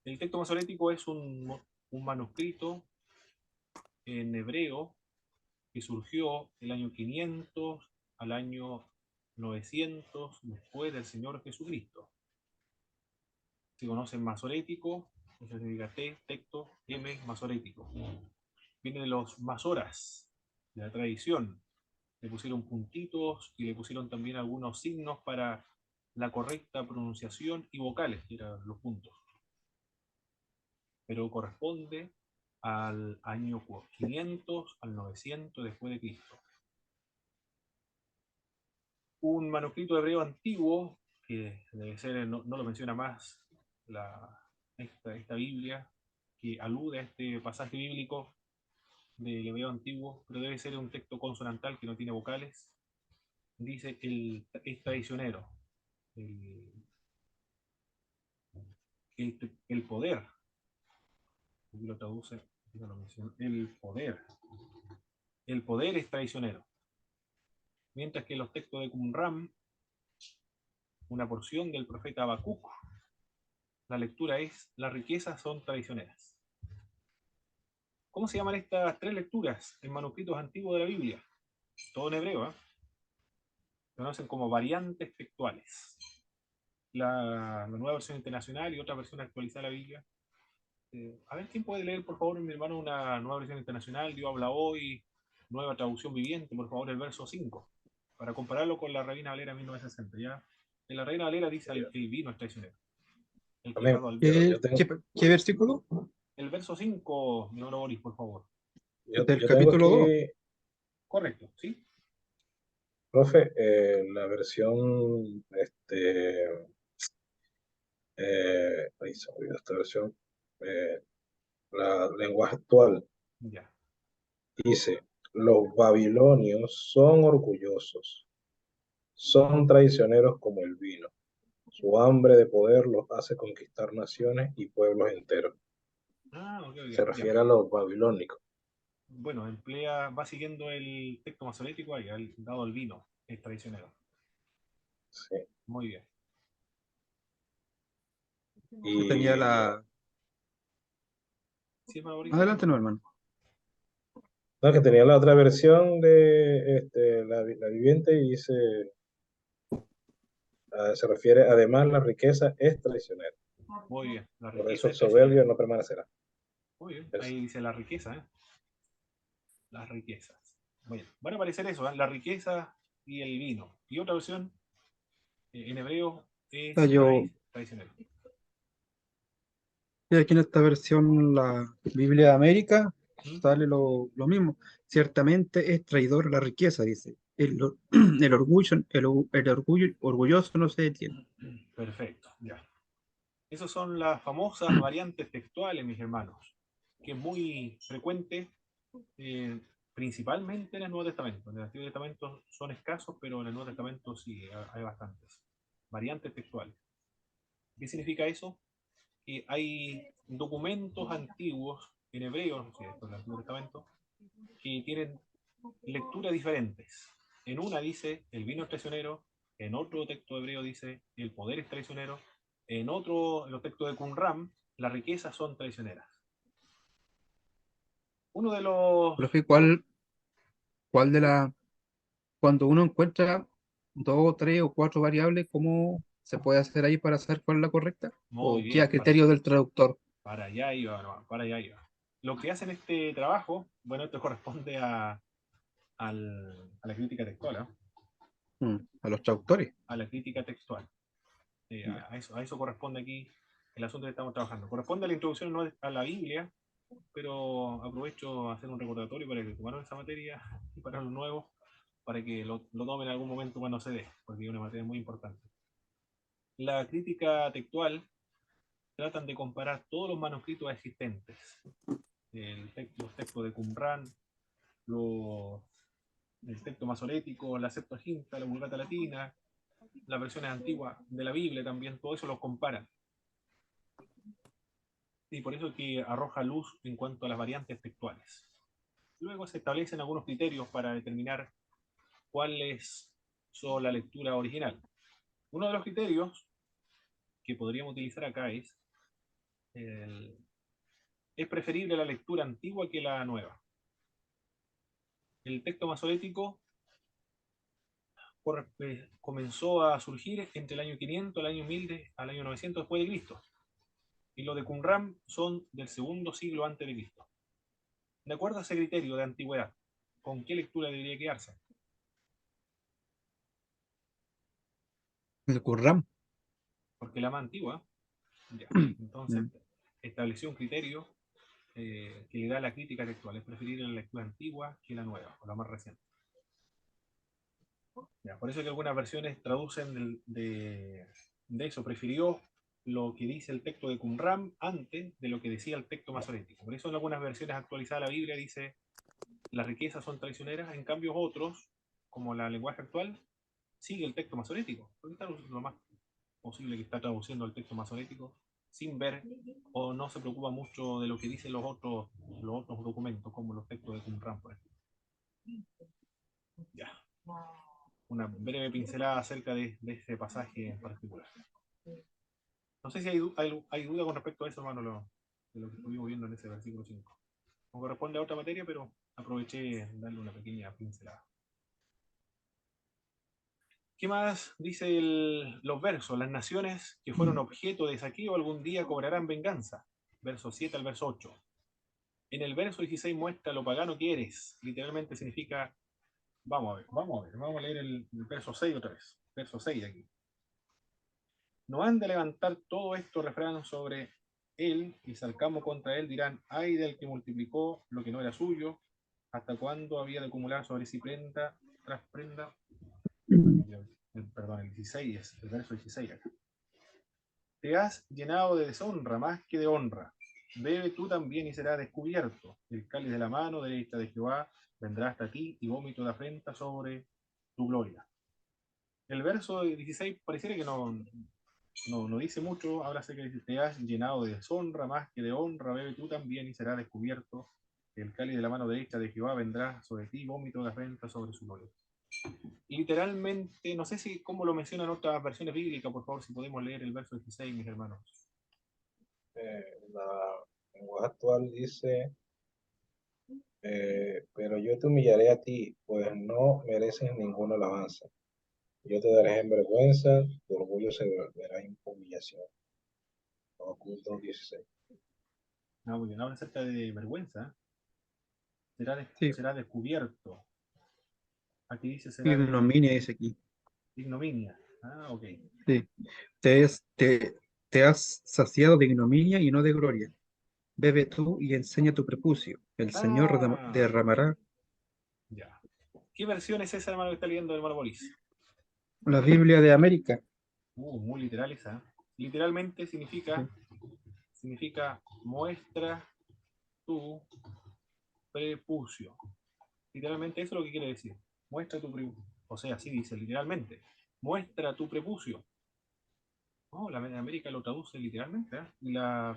El texto masorético es un manuscrito en hebreo que surgió el año 500 al año 900 después del Señor Jesucristo. Se conoce masorético, eso significa texto, masorético. Viene de los masoras, de la tradición. Le pusieron puntitos y le pusieron también algunos signos para la correcta pronunciación y vocales, que eran los puntos. Pero corresponde al año 500 al 900 después de Cristo. un manuscrito hebreo antiguo, que debe ser, no lo menciona más esta Biblia, que alude a este pasaje bíblico del hebreo antiguo, pero debe ser un texto consonantal que no tiene vocales. Dice es traicionero. El, el poder, aquí lo traduce, no lo menciono, el poder es traicionero. Mientras que los textos de Qumran, una porción del profeta Habacuc, la lectura es: las riquezas son traicioneras. ¿Cómo se llaman estas tres lecturas en manuscritos antiguos de la Biblia? Todo en hebreo, ¿eh? Se conocen como variantes textuales. La nueva versión internacional y otra versión actualizada de la Biblia. A ver, ¿quién puede leer, por favor, mi hermano, una nueva versión internacional? Dios habla hoy, nueva traducción viviente, por favor, el verso 5, para compararlo con la Reina Valera 1960. ¿Ya? En la Reina Valera dice: el vino es traicionero. El que Amén. dado al Yo, vino. yo tengo, ¿Qué versículo? El verso 5, mi hermano Boris, por favor. Del yo tengo capítulo 2. aquí, Correcto, ¿sí? profe, la versión, ahí se me olvidó esta versión, la lenguaje actual, Ya. dice: los babilonios son orgullosos, son traicioneros como el vino. Su hambre de poder los hace conquistar naciones y pueblos enteros. Ah, ok, Se ya. refiere a los babilónicos. Bueno, va siguiendo el texto masorético ahí, dado al vino, es traicionero. Sí. Muy bien. Yo tenía Y la... ¿Sí, hermano Boris? Adelante, no, hermano. no, que tenía la otra versión de la viviente y dice, se refiere: además la riqueza es traicionera, Muy bien. La por riqueza eso el es traicionera. soberbio no permanecerá. Muy bien. Verso. Ahí dice la riqueza, ¿eh? Las riquezas. Muy bien. Van a aparecer eso, ¿eh? La riqueza y el vino. Y otra versión, en hebreo, es Yo, traicionero. y aquí en esta versión, la Biblia de América, ¿Mm? sale lo mismo. Ciertamente es traidor la riqueza, dice. El orgullo, orgulloso no se detiene. Perfecto, ya. Esas son las famosas variantes textuales, mis hermanos, que es muy frecuente, eh, principalmente en el Nuevo Testamento. En el Antiguo Testamento son escasos, pero en el Nuevo Testamento sí hay bastantes. Variantes textuales. ¿Qué significa eso? Que hay documentos antiguos en hebreo, no sé, esto es el Antiguo Testamento, que tienen lecturas diferentes. En una dice el vino es traicionero, en otro texto hebreo dice el poder es traicionero, en otro, en los textos de Qumran, las riquezas son traicioneras. Uno de los... Profe, ¿cuál de la... Cuando uno encuentra dos, tres o cuatro variables, ¿cómo se puede hacer ahí para saber cuál es la correcta? Muy ¿O qué a bien, criterio del traductor? para allá iba, no, para allá iba. Lo que hacen este trabajo, bueno, esto corresponde a la crítica textual, ¿eh? A los traductores. A la crítica textual. Ya. A eso corresponde aquí el asunto que estamos trabajando. Corresponde a la introducción, no a la Biblia, pero aprovecho a hacer un recordatorio para que tomaron esa materia y para los nuevos, para que lo tomen en algún momento cuando se dé, porque es una materia muy importante. La crítica textual tratan de comparar todos los manuscritos existentes, los textos de Qumran, el texto masorético, la Septuaginta, la Vulgata Latina, las versiones antiguas de la Biblia también, todo eso lo comparan. Y por eso que arroja luz en cuanto a las variantes textuales. Luego se establecen algunos criterios para determinar cuál es la lectura original. Uno de los criterios que podríamos utilizar acá es preferible la lectura antigua que la nueva. El texto masorético comenzó a surgir entre el año 500 al año 1000 al año 900 después de Cristo. Y los de Qumran son del segundo siglo antes de Cristo. De acuerdo a ese criterio de antigüedad, ¿con qué lectura debería quedarse? El Qur'án. Porque la más antigua, ya. Entonces Mm. estableció un criterio que le da a la crítica textual. Es preferible la lectura antigua que la nueva, o la más reciente. Ya, por eso que algunas versiones traducen de eso. Prefirió lo que dice el texto de Qumran antes de lo que decía el texto masorético. Por eso en algunas versiones actualizadas de la Biblia dice las riquezas son traicioneras, en cambio otros, como la lenguaje actual, sigue el texto masorético. Porque está lo más posible que está traduciendo el texto masorético sin ver o no se preocupa mucho de lo que dicen los otros documentos, como los textos de Qumran, por ejemplo. Ya. Una breve pincelada acerca de este pasaje en particular. No sé si hay duda con respecto a eso, hermano, de lo que estuvimos viendo en ese versículo 5. No corresponde a otra materia, pero aproveché de darle una pequeña pincelada. ¿Qué más dice los versos? Las naciones que fueron objeto de saqueo algún día cobrarán venganza. Verso 7 al verso 8. En el verso 16 muestra lo pagano que eres. Literalmente significa, vamos a leer el verso 6 otra vez. Verso 6 aquí. No han de levantar todo esto refrán sobre él y salcamos contra él, dirán, ay del que multiplicó lo que no era suyo, hasta cuándo había de acumular sobre sí prenda tras prenda. Perdón, el 16 es el verso 16 acá. Te has llenado de deshonra más que de honra. Bebe tú también y será descubierto. El cáliz de la mano derecha de Jehová vendrá hasta ti y vómito de afrenta sobre tu gloria. El verso 16 pareciera que no dice mucho, ahora sé que te has llenado de deshonra más que de honra, bebe tú también y será descubierto. El cáliz de la mano derecha de Jehová vendrá sobre ti, vómito de afrenta sobre su gloria. Literalmente, no sé si cómo lo mencionan otras versiones bíblicas, por favor, si podemos leer el verso 16, mis hermanos. La lenguaje actual dice, pero yo te humillaré a ti, pues no mereces ninguna alabanza. Yo te daré en vergüenza, tu orgullo se verá en humillación. Oculto 16. Muy bien, habla acerca de vergüenza. Sí, Será descubierto. Aquí dice ignominia dice aquí. ignominia. Ok. Sí. Te has saciado de ignominia y no de gloria. Bebe tú y enseña tu prepucio. El Señor derramará. Ya. ¿Qué versión es esa, hermano, que está leyendo el hermano Boris? La Biblia de América. Muy literal esa. Literalmente significa muestra tu prepucio. Literalmente eso es lo que quiere decir. Muestra tu prepucio. O sea, así dice literalmente. Muestra tu prepucio. No, la América lo traduce literalmente. La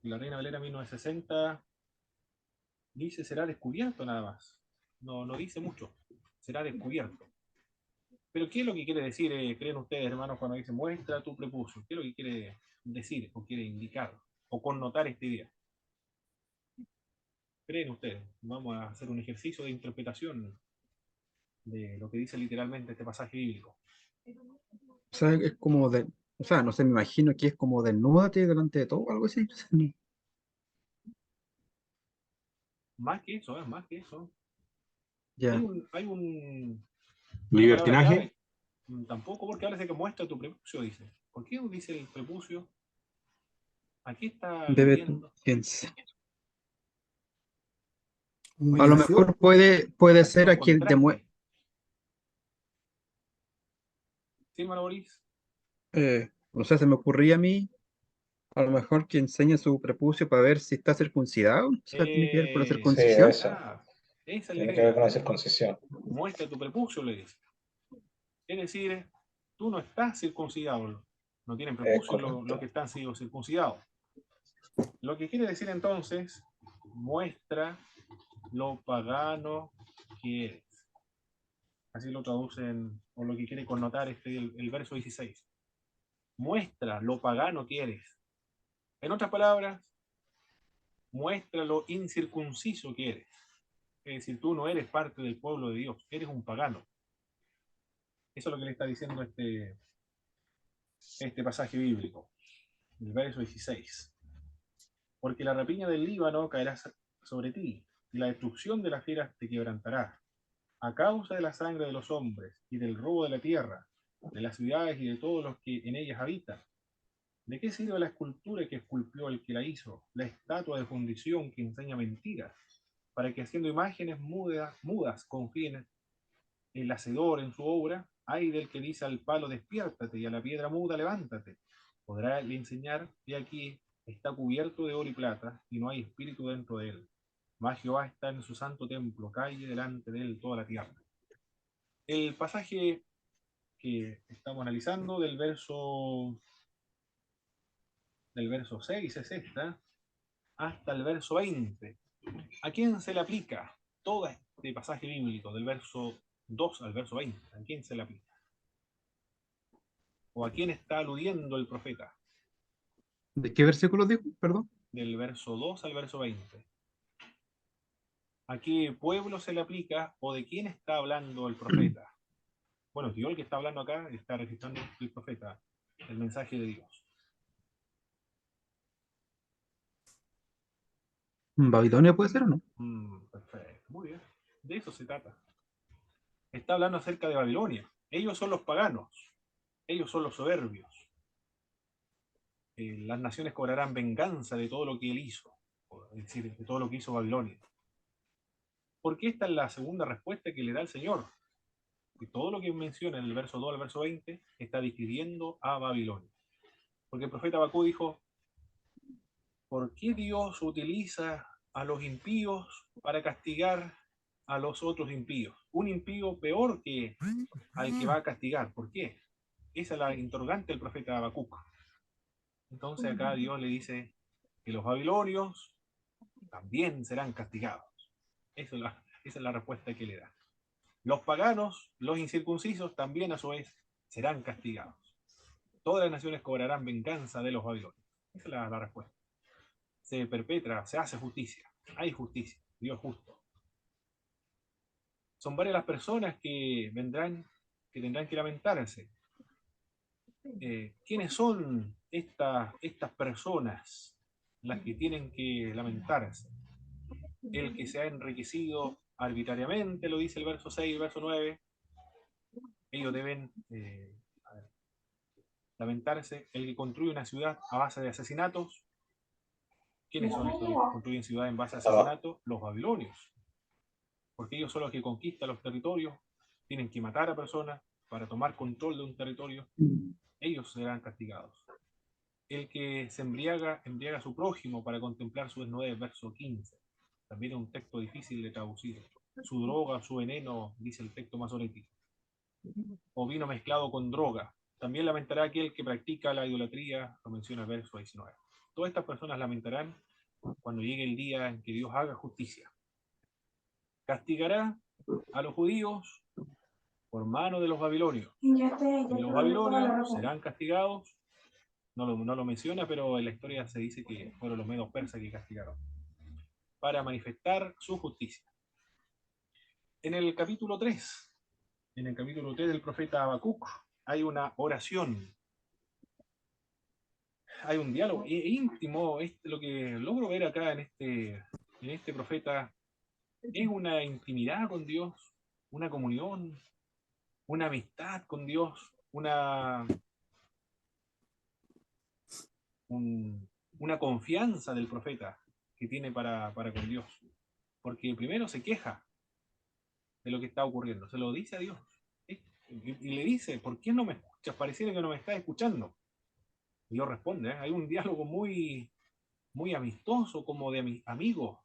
Reina Valera 1960 dice será descubierto nada más. No dice mucho. Será descubierto. Pero ¿qué es lo que quiere decir, creen ustedes, hermanos, cuando dice muestra tu prepucio? ¿Qué es lo que quiere decir o quiere indicar o connotar esta idea? ¿Creen ustedes? Vamos a hacer un ejercicio de interpretación de lo que dice literalmente este pasaje bíblico. O sea, es como de. O sea, no sé, me imagino que es como desnúdate delante de todo, algo así. Más que eso, más que eso. Ya. Hay una palabra Libertinaje. clave. Tampoco, porque habla de que muestra tu prepucio, dice. ¿Por qué dice el prepucio? Aquí está Bebe tú aludiendo. y enseña. A lo Humillación. mejor puede ser Un a quien contraste. ¿Sí, hermano Boris? o sea, se me ocurría a mí, a lo mejor que enseña su prepucio para ver si está circuncidado. O sea, tiene que ver con la Sí, circuncisión. esa. Esa es la Tiene que ver idea. con la circuncisión. Muestra tu prepucio, le dice. Es decir, tú no estás circuncidado. No tienen Es prepucio correcto. los que están sido circuncidados. Lo que quiere decir entonces, muestra lo pagano que eres. Así lo traducen, o lo que quiere connotar el verso 16. Muestra lo pagano que eres. En otras palabras, muestra lo incircunciso que eres. Es decir, tú no eres parte del pueblo de Dios, eres un pagano. Eso es lo que le está diciendo este pasaje bíblico, el verso 16. Porque la rapiña del Líbano caerá sobre ti, y la destrucción de las fieras te quebrantará, a causa de la sangre de los hombres, y del robo de la tierra, de las ciudades y de todos los que en ellas habitan. ¿De qué sirve la escultura que esculpió el que la hizo, la estatua de fundición que enseña mentiras, para que haciendo imágenes mudas confíen el hacedor en su obra, ay del que dice al palo despiértate y a la piedra muda levántate. Podrá le enseñar, y aquí está cubierto de oro y plata, y no hay espíritu dentro de él. Mas Jehová está en su santo templo, calle delante de él toda la tierra. El pasaje que estamos analizando del verso 6 es esta, hasta el verso 20. ¿A quién se le aplica todo este pasaje bíblico del verso 2 al verso 20? ¿A quién se le aplica? ¿O a quién está aludiendo el profeta? ¿De qué versículo dijo? Perdón. Del verso 2 al verso 20. ¿A qué pueblo se le aplica o de quién está hablando el profeta? Bueno, Dios el que está hablando acá está registrando el profeta, el mensaje de Dios. ¿Babilonia puede ser o no? Perfecto, muy bien. De eso se trata. Está hablando acerca de Babilonia. Ellos son los paganos. Ellos son los soberbios. Las naciones cobrarán venganza de todo lo que él hizo. Es decir, de todo lo que hizo Babilonia. Porque esta es la segunda respuesta que le da el Señor. Y todo lo que menciona en el verso 2 al verso 20 está describiendo a Babilonia. Porque el profeta Habacuc dijo, ¿por qué Dios utiliza a los impíos para castigar a los otros impíos? Un impío peor que al que va a castigar. ¿Por qué? Esa es la interrogante del profeta Habacuc. Entonces acá Dios le dice que los babilonios también serán castigados. Esa es la respuesta que le da. Los paganos, los incircuncisos, también a su vez serán castigados. Todas las naciones cobrarán venganza de los babilonios. Esa es la respuesta. Se perpetra, se hace justicia. Hay justicia. Dios es justo. Son varias las personas que vendrán, que tendrán que lamentarse. ¿Quiénes son estas personas las que tienen que lamentarse? El que se ha enriquecido arbitrariamente, lo dice el verso 6 y el verso 9. Ellos deben lamentarse. El que construye una ciudad a base de asesinatos. ¿Quiénes son estos que construyen ciudades en base a asesinatos? Los babilonios. Porque ellos son los que conquistan los territorios, tienen que matar a personas para tomar control de un territorio. Ellos serán castigados. El que se embriaga a su prójimo para contemplar su desnudez, verso 15. También es un texto difícil de traducir. Su droga, su veneno, dice el texto masorético. O vino mezclado con droga. También lamentará aquel que practica la idolatría, lo menciona el verso 19. Todas estas personas lamentarán cuando llegue el día en que Dios haga justicia. Castigará a los judíos por mano de los babilonios. Y los babilonios serán castigados. No lo menciona, pero en la historia se dice que fueron los medos persas que castigaron para manifestar su justicia. En el capítulo 3 del profeta Habacuc hay una oración, hay un diálogo íntimo. Lo que logro ver acá en este profeta es una intimidad con Dios, una comunión, una amistad con Dios, una confianza del profeta que tiene para con Dios. Porque primero se queja de lo que está ocurriendo, se lo dice a Dios. Y le dice, ¿por qué no me escuchas? Pareciera que no me estás escuchando. Y Dios responde, hay un diálogo muy, muy amistoso, como de amigos,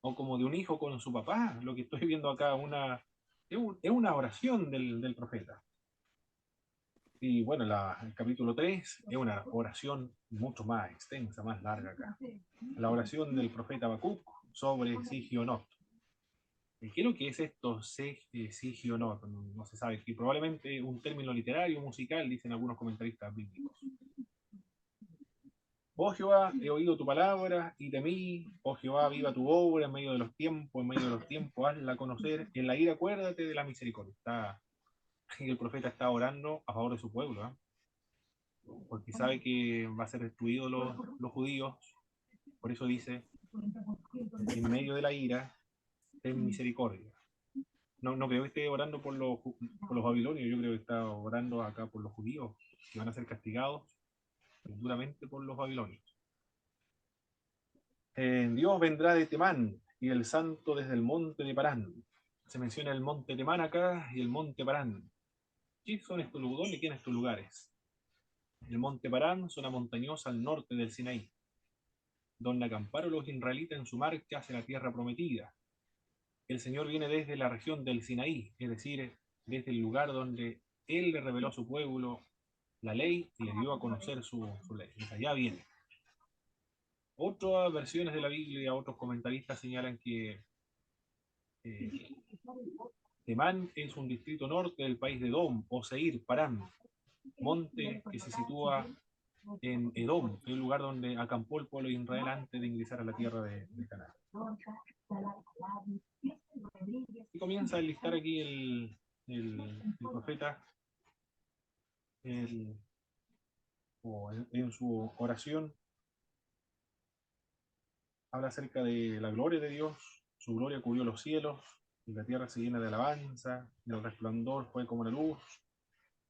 o como de un hijo con su papá. Lo que estoy viendo acá es una oración del profeta. Y bueno, el capítulo 3 es una oración mucho más extensa, más larga acá. La oración del profeta Habacuc sobre Sigionot. ¿Qué es lo que es esto, Sigionot? No se sabe. Y probablemente un término literario, musical, dicen algunos comentaristas bíblicos. Oh Jehová, he oído tu palabra y temí. Oh Jehová, viva tu obra en medio de los tiempos, hazla conocer. En la ira acuérdate de la misericordia. El profeta está orando a favor de su pueblo, ¿eh? Porque sabe que va a ser destruido los judíos. Por eso dice, en medio de la ira, ten misericordia. No creo que esté orando por los babilonios, yo creo que está orando acá por los judíos, que van a ser castigados duramente por los babilonios. Dios vendrá de Temán y el santo desde el monte de Parán. se menciona el monte Temán acá y el monte Parán. ¿Qué son estos lugares? ¿Dónde quedan estos lugares? El monte Parán, zona montañosa al norte del Sinaí, donde acamparon los israelitas en su marcha hacia la tierra prometida. El Señor viene desde la región del Sinaí, es decir, desde el lugar donde Él le reveló a su pueblo la ley y le dio a conocer su ley. Desde allá viene. Otras versiones de la Biblia, otros comentaristas señalan que eh, Temán es un distrito norte del país de Edom, o Seir, Parán, monte que se sitúa en Edom, el lugar donde acampó el pueblo de Israel antes de ingresar a la tierra de Canaán. Y comienza a listar aquí el profeta en su oración, habla acerca de la gloria de Dios, su gloria cubrió los cielos, y la tierra se llena de alabanza, y el resplandor fue como la luz,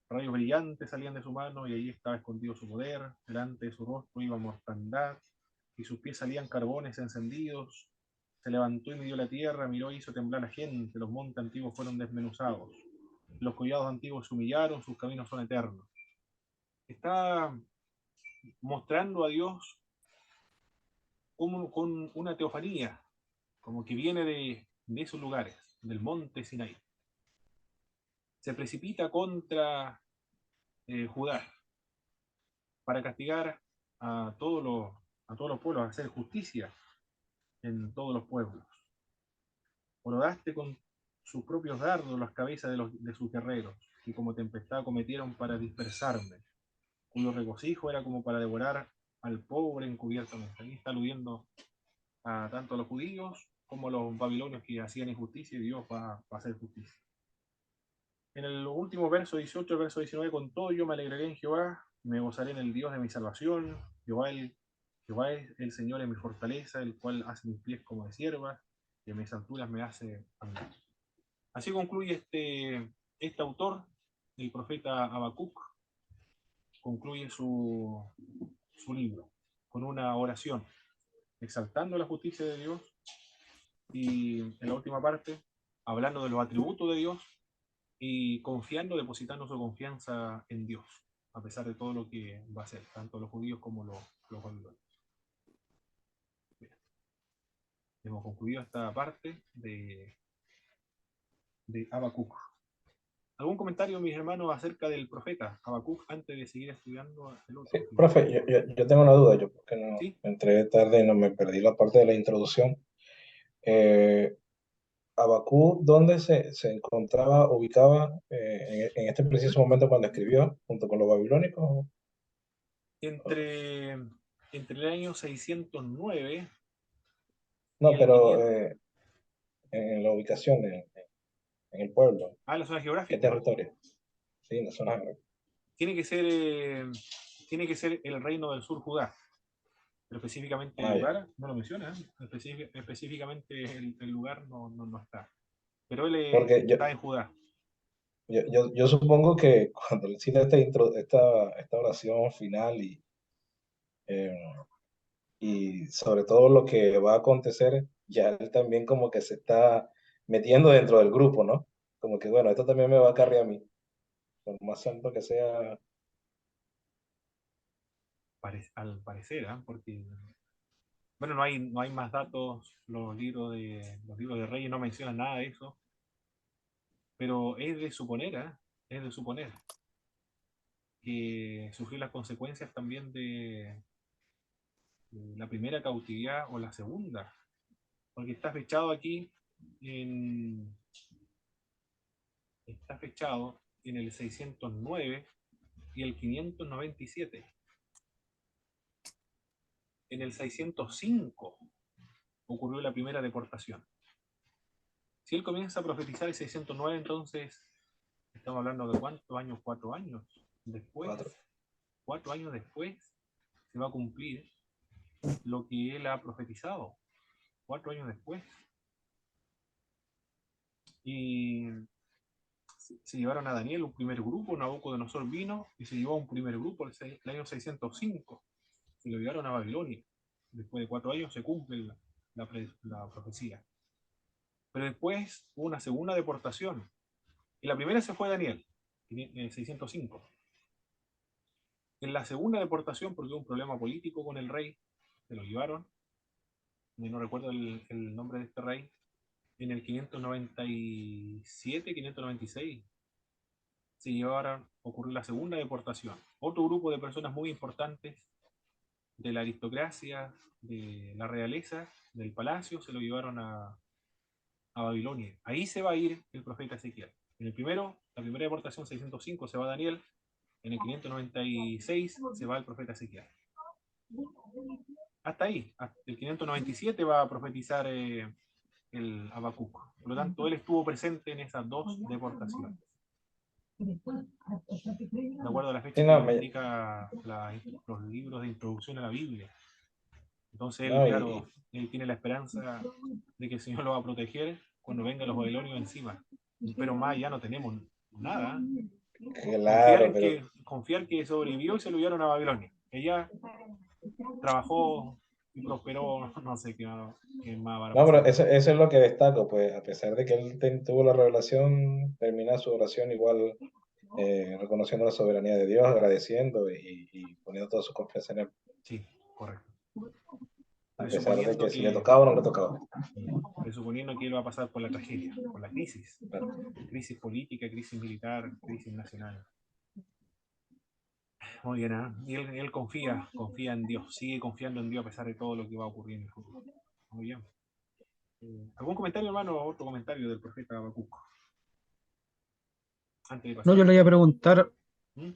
rayos brillantes salían de su mano, y allí estaba escondido su poder, delante de su rostro iba mortandad, y sus pies salían carbones encendidos, se levantó y midió la tierra, miró y hizo temblar a la gente, los montes antiguos fueron desmenuzados, los collados antiguos se humillaron, sus caminos son eternos. Está mostrando a Dios como con una teofanía, como que viene de esos lugares, del monte Sinaí. Se precipita contra Judá para castigar a todos los pueblos, hacer justicia en todos los pueblos. Horodaste con sus propios dardos las cabezas de sus guerreros, que como tempestad cometieron para dispersarme, cuyo regocijo era como para devorar al pobre encubiertamente. Ahí está aludiendo a tanto a los judíos como a los babilonios que hacían injusticia, y Dios va a hacer justicia. En el último verso 18, el verso 19, con todo yo me alegraré en Jehová, me gozaré en el Dios de mi salvación. Jehová es el Señor en mi fortaleza, el cual hace mis pies como de sierva, y en mis alturas me hace andar. Así concluye este autor, el profeta Habacuc, concluye su libro con una oración, exaltando la justicia de Dios, y en la última parte, hablando de los atributos de Dios y confiando, depositando su confianza en Dios, a pesar de todo lo que va a hacer, tanto los judíos como los babilonios. Hemos concluido esta parte de Habacuc. ¿Algún comentario, mis hermanos, acerca del profeta Habacuc antes de seguir estudiando el otro? Sí, profe, yo tengo una duda, yo porque no ¿Sí? entré tarde y no me perdí la parte de la introducción. Abacú, ¿dónde se encontraba, ubicaba en este preciso momento cuando escribió, junto con los babilónicos? Entre el año 609 y No, el pero 500. en la ubicación, en el pueblo, La zona ¿qué geográfica. territorio? Sí, en la zona. Tiene que ser el reino del sur, Judá. Pero específicamente el Ah, ya. lugar no lo menciona, ¿eh? Específicamente el lugar no está. Pero él Porque está en Judá. yo supongo que cuando él cita esta oración final eh, y sobre todo lo que va a acontecer, ya él también como que se está metiendo dentro del grupo, ¿no? Como que, bueno, esto también me va a cargar a mí, por más santo que sea. Al parecer, ¿eh? Porque bueno, no hay más datos, los libros de Reyes no mencionan nada de eso, pero es de suponer, ¿eh? Es de suponer que sufrió las consecuencias también de la primera cautividad o la segunda, porque en, está fechado en el 609 y el 597. En el 605 ocurrió la primera deportación. Si él comienza a profetizar el 609, entonces estamos hablando de ¿cuántos años? 4 años después. 4. 4 años después se va a cumplir lo que él ha profetizado. 4 años después. Y se llevaron a Daniel un primer grupo, Nabucodonosor vino y se llevó a un primer grupo el año 605. Se lo llevaron a Babilonia. Después de 4 años se cumple la profecía. Pero después hubo una segunda deportación. En la primera se fue Daniel, en 605. En la segunda deportación, porque hubo un problema político con el rey, se lo llevaron, y no recuerdo el nombre de este rey, en el 597, 596, se llevaron, ocurrió la segunda deportación. Otro grupo de personas muy importantes de la aristocracia, de la realeza, del palacio, se lo llevaron a Babilonia. Ahí se va a ir el profeta Ezequiel. En el primero, la primera deportación 605 se va Daniel, en el 596 se va el profeta Ezequiel. Hasta ahí, hasta el 597 va a profetizar el Habacuc. Por lo tanto, él estuvo presente en esas dos deportaciones. De acuerdo a la fecha Sí, que no, indica los libros de introducción a la Biblia. Entonces él, no, claro, él tiene la esperanza de que el Señor lo va a proteger cuando vengan los babilonios encima. Pero más ya no tenemos nada. claro, pero Confiar que sobrevivió y se lo llevaron a Babilonia. Ella trabajó y prosperó, no sé qué más va a no, pero pasar. eso es lo que destaco, pues a pesar de que él tuvo la revelación, termina su oración igual reconociendo la soberanía de Dios, agradeciendo y poniendo toda su confianza en él, Sí, correcto. a pesar de Presuponiendo que si le que, tocaba o no le tocaba. presuponiendo que él va a pasar por la tragedia, por la crisis. Claro. Crisis política, crisis militar, crisis nacional. Muy bien, ¿eh? Y él confía en Dios, sigue confiando en Dios a pesar de todo lo que va a ocurrir en el futuro. Muy bien. ¿Algún comentario, hermano, o otro comentario del profeta Habacuc? Antes de No, pasar. yo le iba a preguntar, ¿Mm?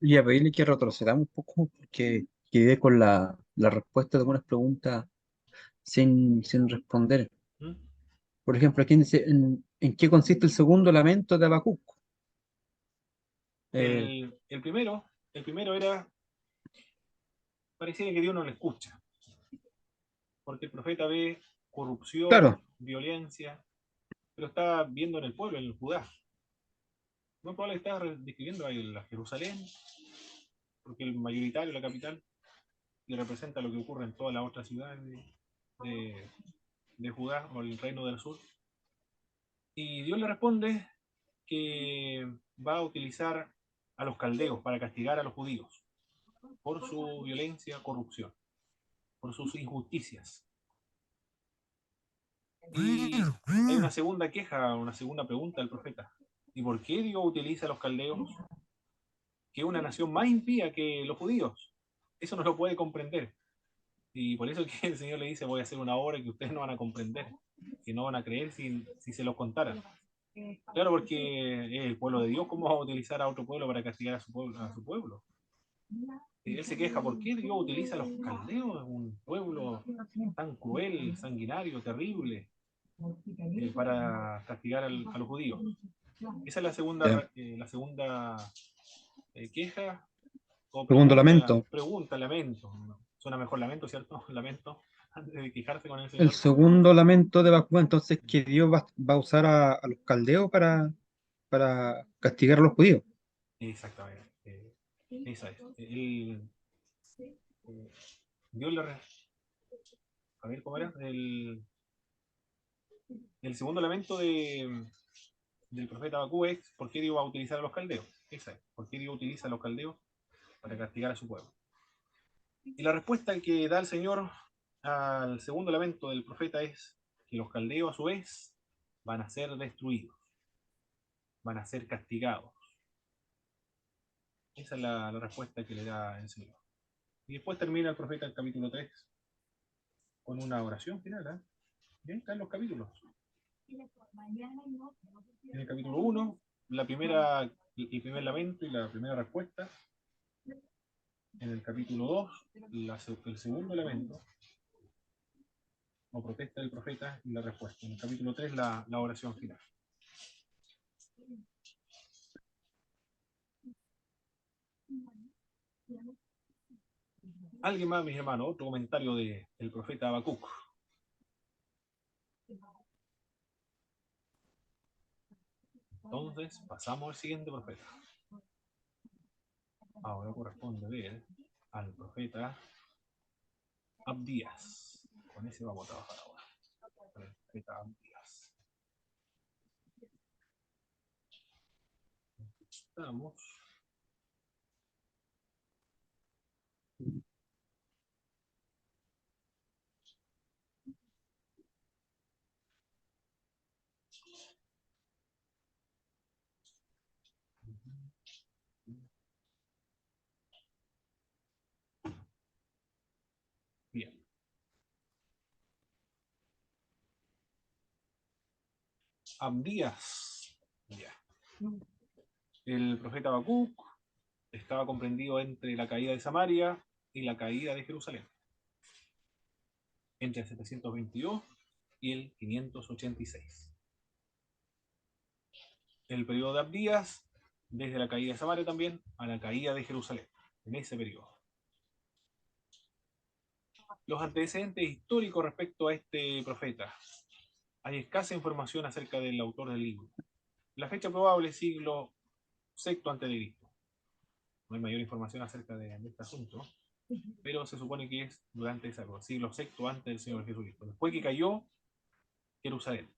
y a pedirle que retrocedamos un poco, porque quedé con la respuesta de algunas preguntas sin responder. ¿Mm? Por ejemplo, aquí dice, ¿en qué consiste el segundo lamento de Habacuc? Eh, El primero era, parecía que Dios no le escucha, porque el profeta ve corrupción, claro, violencia, pero está viendo en el pueblo, en el Judá. No probable está describiendo ahí la Jerusalén, porque el mayoritario, la capital, y representa lo que ocurre en todas las otras ciudades de, de Judá o el reino del sur. Y Dios le responde que va a utilizar a los caldeos para castigar a los judíos por su violencia, corrupción, por sus injusticias. Y hay una segunda queja, una segunda pregunta del profeta. ¿Y por qué Dios utiliza a los caldeos, que es una nación más impía que los judíos? Eso no lo puede comprender. Y por eso es que el Señor le dice, voy a hacer una obra que ustedes no van a comprender, que no van a creer si se los contara. Claro, porque es el pueblo de Dios, ¿cómo va a utilizar a otro pueblo para castigar a su pueblo? Él se queja, ¿por qué Dios utiliza a los caldeos, un pueblo tan cruel, sanguinario, terrible, para castigar a los judíos? Esa es ya. la segunda queja o Segundo lamento. pregunta, lamento. Suena mejor lamento, ¿cierto? Lamento, antes de quejarse con el El Señor. segundo lamento de Habacuc, entonces, que Dios va a usar a los caldeos para castigar a los judíos. Exactamente. Esa es. Dios le... A ver, ¿cómo era? El segundo lamento del profeta Habacuc es ¿por qué Dios va a utilizar a los caldeos? Esa es. ¿Por qué Dios utiliza a los caldeos para castigar a su pueblo? Y la respuesta que da el Señor al segundo lamento del profeta es que los caldeos a su vez van a ser destruidos, van a ser castigados. Esa es la respuesta que le da el Señor. Y después termina el profeta el capítulo 3 con una oración final. ¿Eh? Bien, están los capítulos. En el capítulo 1, el primer lamento y la primera respuesta. En el capítulo 2, el segundo lamento o protesta del profeta y la respuesta. En el capítulo 3, la oración final. ¿Alguien más, mis hermanos? Otro comentario del profeta Habacuc. Entonces, pasamos al siguiente profeta. Ahora corresponde ver al profeta Abdías. Con ese vamos a trabajar ahora. Con el profeta Abdías. Estamos. Bien. Abdías. Ya. El profeta Habacuc estaba comprendido entre la caída de Samaria y la caída de Jerusalén, entre el 722 y el 586. El periodo de Abdías, desde la caída de Samaria también a la caída de Jerusalén, en ese periodo. Los antecedentes históricos respecto a este profeta. Hay escasa información acerca del autor del libro. La fecha probable es siglo VI a.C. No hay mayor información acerca de este asunto, pero se supone que es durante esa época, siglo VI antes del Señor Jesucristo. Después que cayó Jerusalén,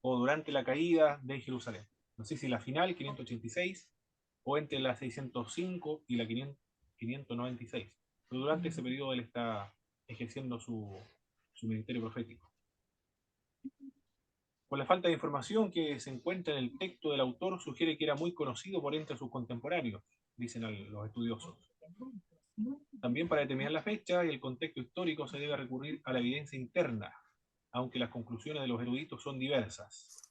o durante la caída de Jerusalén. No sé si la final, 586, o entre la 605 y la 596. Pero durante ese periodo él está ejerciendo su ministerio profético. Por la falta de información que se encuentra en el texto del autor, sugiere que era muy conocido por entre sus contemporáneos, dicen los estudiosos. También para determinar la fecha y el contexto histórico se debe recurrir a la evidencia interna, aunque las conclusiones de los eruditos son diversas.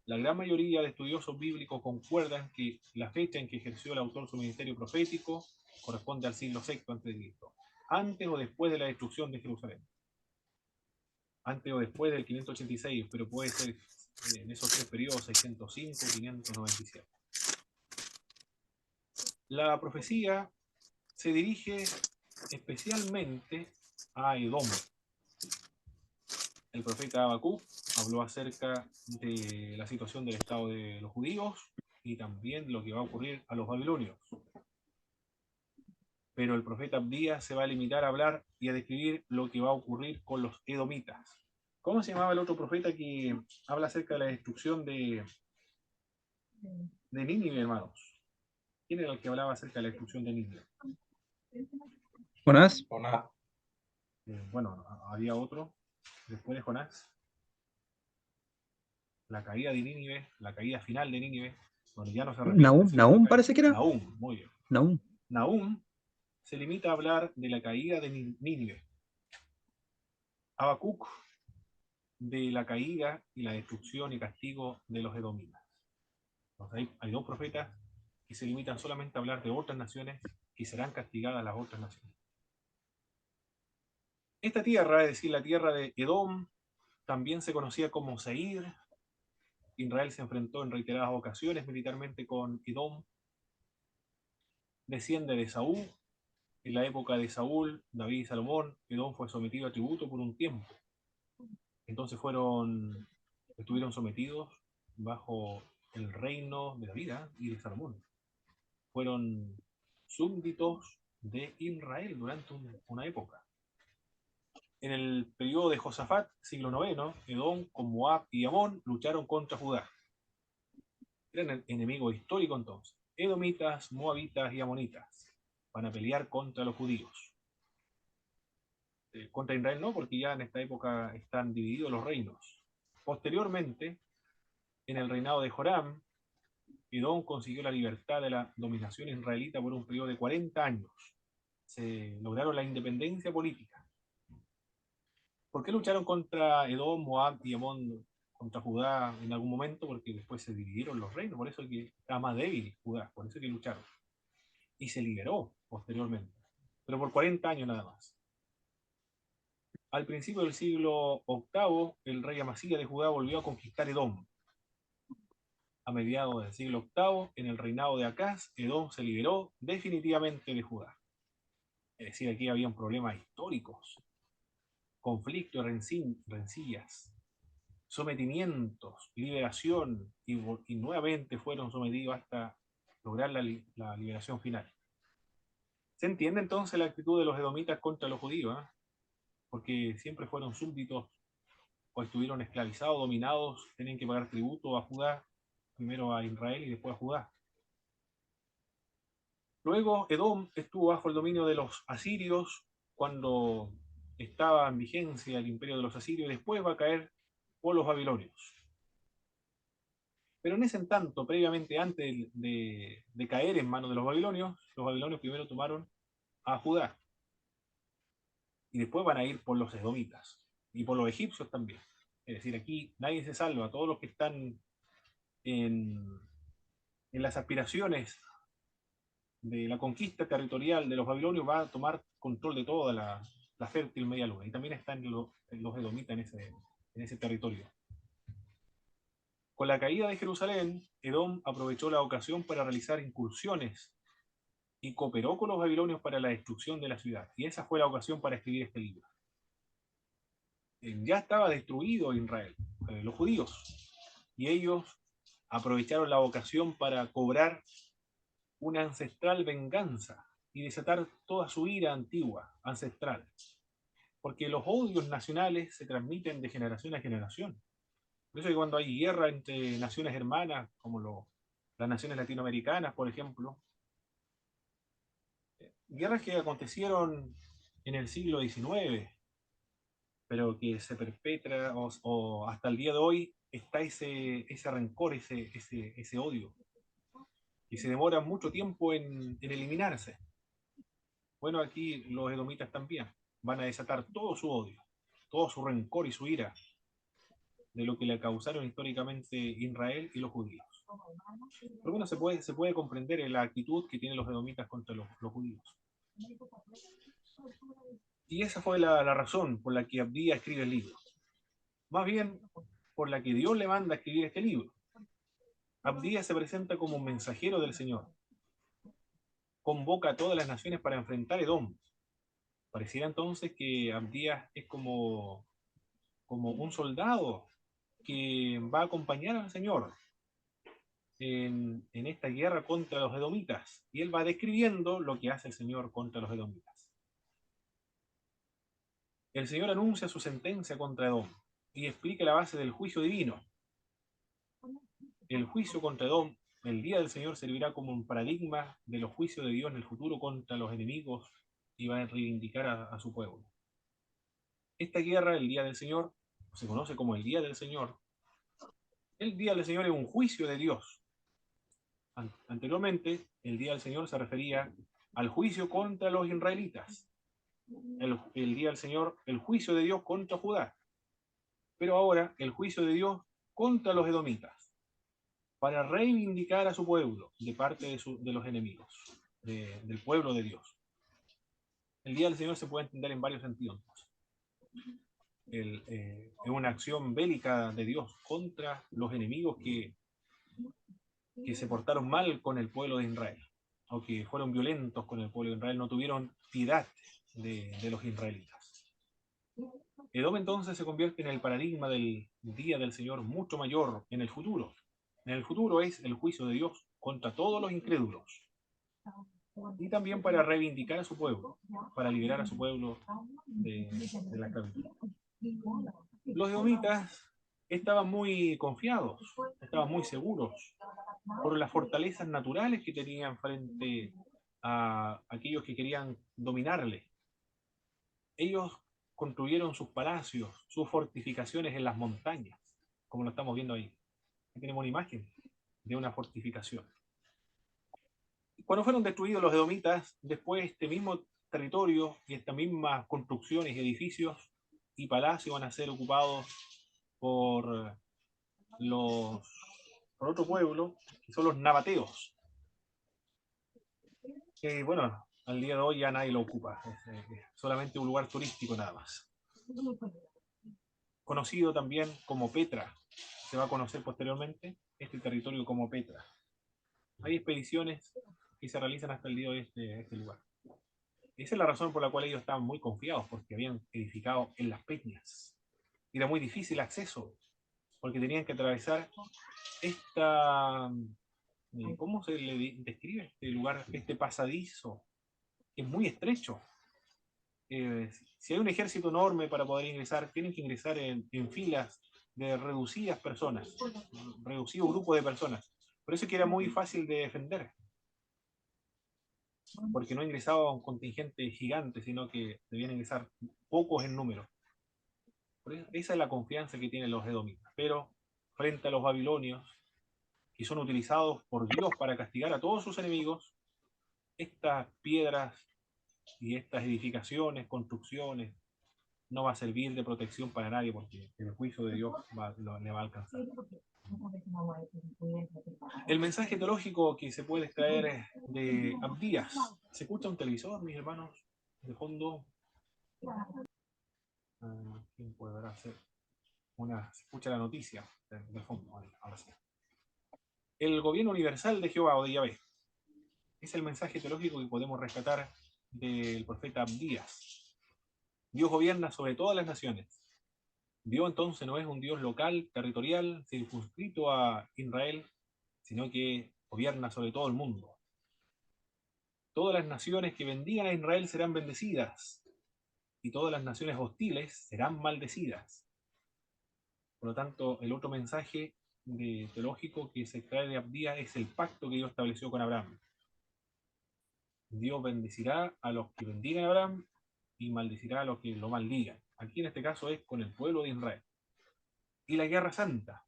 La gran mayoría de estudiosos bíblicos concuerdan que la fecha en que ejerció el autor su ministerio profético corresponde al siglo VI a.C., antes o después de la destrucción de Jerusalén. Antes o después del 586, pero puede ser en esos tres periodos, 605 y 597. La profecía se dirige especialmente a Edom. El profeta Habacuc habló acerca de la situación del estado de los judíos y también lo que va a ocurrir a los babilonios. Pero el profeta Abdías se va a limitar a hablar y a describir lo que va a ocurrir con los edomitas. ¿Cómo se llamaba el otro profeta que habla acerca de la destrucción de Nínive, hermanos? ¿Quién era el que hablaba acerca de la destrucción de Nínive? Jonás. Jonás. Bueno, había otro después de Jonás. La caída de Nínive, la caída final de Nínive, donde ya no se refiere. Nahum parece que era. Nahum, muy bien. Nahum. Nahum se limita a hablar de la caída de Nínive. Habacuc de la caída y la destrucción y castigo de los edomitas. Entonces hay dos profetas que se limitan solamente a hablar de otras naciones y serán castigadas las otras naciones. Esta tierra, es decir, la tierra de Edom, también se conocía como Seir. Israel se enfrentó en reiteradas ocasiones militarmente con Edom. Desciende de Saúl. En la época de Saúl, David y Salomón, Edom fue sometido a tributo por un tiempo. Entonces estuvieron sometidos bajo el reino de David y de Salomón. Fueron súbditos de Israel durante una época. En el periodo de Josafat, siglo IX, Edom con Moab y Amón lucharon contra Judá. Eran enemigos históricos entonces. Edomitas, moabitas y amonitas van a pelear contra los judíos. Contra Israel no, porque ya en esta época están divididos los reinos. Posteriormente, en el reinado de Joram, Edom consiguió la libertad de la dominación israelita por un periodo de 40 años. Se lograron la independencia política. ¿Por qué lucharon contra Edom, Moab y Amón, contra Judá en algún momento? Porque después se dividieron los reinos, por eso que estaba más débil Judá, por eso que lucharon. Y se liberó posteriormente, pero por 40 años nada más. Al principio del siglo VIII, el rey Amasías de Judá volvió a conquistar Edom. A mediados del siglo VIII, en el reinado de Acaz, Edom se liberó definitivamente de Judá. Es decir, aquí habían problemas históricos, conflictos, rencillas, sometimientos, liberación, y nuevamente fueron sometidos hasta lograr la liberación final. ¿Se entiende entonces la actitud de los edomitas contra los judíos? Porque siempre fueron súbditos o estuvieron esclavizados, dominados, tenían que pagar tributo a Judá, primero a Israel y después a Judá. Luego Edom estuvo bajo el dominio de los asirios cuando estaba en vigencia el imperio de los asirios, y después va a caer por los babilonios. Pero en ese tanto, previamente, antes de caer en manos de los babilonios primero tomaron a Judá, y después van a ir por los edomitas, y por los egipcios también. Es decir, aquí nadie se salva, todos los que están en las aspiraciones de la conquista territorial de los babilonios va a tomar control de toda la fértil media luna, y también están los edomitas en ese territorio. Con la caída de Jerusalén, Edom aprovechó la ocasión para realizar incursiones y cooperó con los babilonios para la destrucción de la ciudad. Y esa fue la ocasión para escribir este libro. Ya estaba destruido Israel, los judíos, y ellos aprovecharon la ocasión para cobrar una ancestral venganza y desatar toda su ira antigua, ancestral. Porque los odios nacionales se transmiten de generación a generación. Por eso que cuando hay guerra entre naciones hermanas, como las naciones latinoamericanas, por ejemplo, guerras que acontecieron en el siglo XIX, pero que se perpetra o hasta el día de hoy está ese rencor, ese odio, y se demora mucho tiempo en eliminarse. Bueno, aquí los edomitas también van a desatar todo su odio, todo su rencor y su ira de lo que le causaron históricamente Israel y los judíos. Pero bueno, se puede comprender la actitud que tienen los edomitas contra los judíos. Y esa fue la razón por la que Abdías escribe el libro. Más bien, por la que Dios le manda a escribir este libro. Abdías se presenta como un mensajero del Señor. Convoca a todas las naciones para enfrentar a Edom. Pareciera entonces que Abdías es como un soldado que va a acompañar al Señor en esta guerra contra los edomitas. Y él va describiendo lo que hace el Señor contra los edomitas. El Señor anuncia su sentencia contra Edom y explica la base del juicio divino. El juicio contra Edom, el día del Señor, servirá como un paradigma de los juicios de Dios en el futuro contra los enemigos, y va a reivindicar a su pueblo. Esta guerra, el día del Señor, se conoce como el día del Señor. El día del Señor es un juicio de Dios. Anteriormente, el día del Señor se refería al juicio contra los israelitas. El día del Señor, el juicio de Dios contra Judá. Pero ahora, el juicio de Dios contra los edomitas, para reivindicar a su pueblo de parte de los enemigos, del pueblo de Dios. El día del Señor se puede entender en varios sentidos. Es una acción bélica de Dios contra los enemigos que se portaron mal con el pueblo de Israel, o que fueron violentos con el pueblo de Israel, no tuvieron piedad de los israelitas. Edom entonces se convierte en el paradigma del día del Señor mucho mayor en el futuro. En el futuro es el juicio de Dios contra todos los incrédulos. Y también para reivindicar a su pueblo, para liberar a su pueblo de la esclavitud. Los edomitas estaban muy confiados, estaban muy seguros por las fortalezas naturales que tenían frente a aquellos que querían dominarle. Ellos construyeron sus palacios, sus fortificaciones en las montañas, como lo estamos viendo ahí. Aquí tenemos una imagen de una fortificación. Cuando fueron destruidos los edomitas, después este mismo territorio y estas mismas construcciones, edificios y palacios van a ser ocupados por otro pueblo, que son los nabateos. Que bueno, al día de hoy ya nadie lo ocupa, es solamente un lugar turístico nada más. Conocido también como Petra, se va a conocer posteriormente este territorio como Petra. Hay expediciones que se realizan hasta el día de este lugar. Esa es la razón por la cual ellos estaban muy confiados, porque habían edificado en las peñas. Era muy difícil acceso, porque tenían que atravesar ¿cómo se le describe este lugar? Este pasadizo, que es muy estrecho. Si hay un ejército enorme para poder ingresar, tienen que ingresar en filas de reducidas personas, reducido grupo de personas. Por eso es que era muy fácil de defender. porque no ingresaba un contingente gigante, sino que debían ingresar pocos en número. Esa es la confianza que tienen los edomitas. Pero frente a los babilonios, que son utilizados por Dios para castigar a todos sus enemigos, estas piedras y estas edificaciones, construcciones, no va a servir de protección para nadie, porque el juicio de Dios le va a alcanzar. El mensaje teológico que se puede extraer de Abdías. ¿Se escucha un televisor, mis hermanos? De fondo. ¿Quién podrá hacer? Se escucha la noticia de fondo. Vale, ahora sí. El gobierno universal de Jehová o de Yahvé. Es el mensaje teológico que podemos rescatar del profeta Abdías. Dios gobierna sobre todas las naciones. Dios entonces no es un Dios local, territorial, circunscrito a Israel, sino que gobierna sobre todo el mundo. Todas las naciones que bendigan a Israel serán bendecidas, y todas las naciones hostiles serán maldecidas. Por lo tanto, el otro mensaje teológico que se extrae de Abdías es el pacto que Dios estableció con Abraham. Dios bendecirá a los que bendigan a Abraham y maldecirá a los que lo maldigan. Aquí en este caso es con el pueblo de Israel. Y la guerra santa.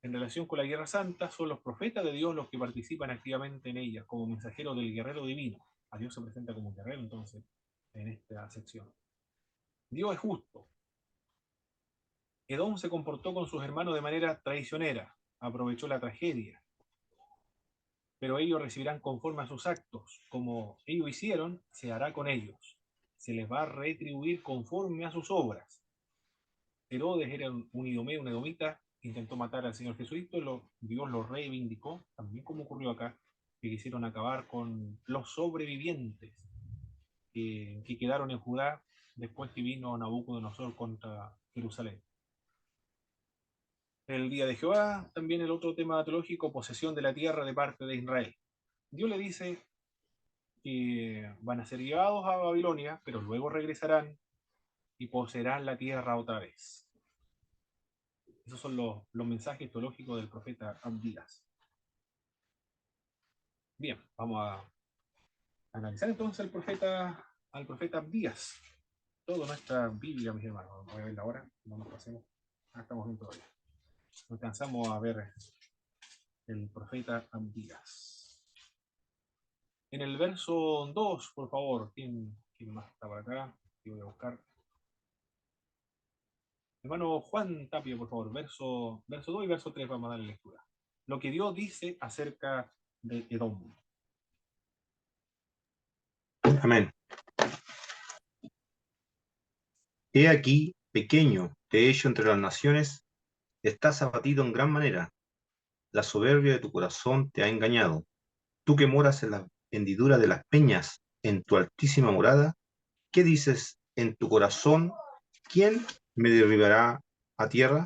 En relación con la guerra santa, son los profetas de Dios los que participan activamente en ella, como mensajeros del guerrero divino. A Dios se presenta como un guerrero, entonces, en esta sección. Dios es justo. Edom se comportó con sus hermanos de manera traicionera, aprovechó la tragedia. Pero ellos recibirán conforme a sus actos. Como ellos hicieron, se hará con ellos. Se les va a retribuir conforme a sus obras. Herodes era un idomeo, un edomita, intentó matar al Señor Jesucristo, Dios lo reivindicó, también como ocurrió acá, que quisieron acabar con los sobrevivientes que quedaron en Judá después que vino Nabucodonosor contra Jerusalén. El día de Jehová, también el otro tema teológico, posesión de la tierra de parte de Israel. Dios le dice que van a ser llevados a Babilonia, pero luego regresarán y poseerán la tierra otra vez. Esos son los mensajes teológicos del profeta Abdías. Bien, vamos a analizar entonces al profeta Abdías. Toda nuestra Biblia, mis hermanos. Voy a verla ahora, no nos pasemos. Estamos bien todavía. Alcanzamos a ver el profeta Abdías. En el verso 2, por favor, ¿quién más está por acá? Yo voy a buscar. Hermano Juan Tapio, por favor, verso 2 y verso 3 vamos a darle lectura. Lo que Dios dice acerca de Edom. Amén. He aquí, pequeño, te he hecho entre las naciones, estás abatido en gran manera. La soberbia de tu corazón te ha engañado. Tú que moras en la hendidura de las peñas, en tu altísima morada, ¿qué dices en tu corazón? ¿Quién me derribará a tierra?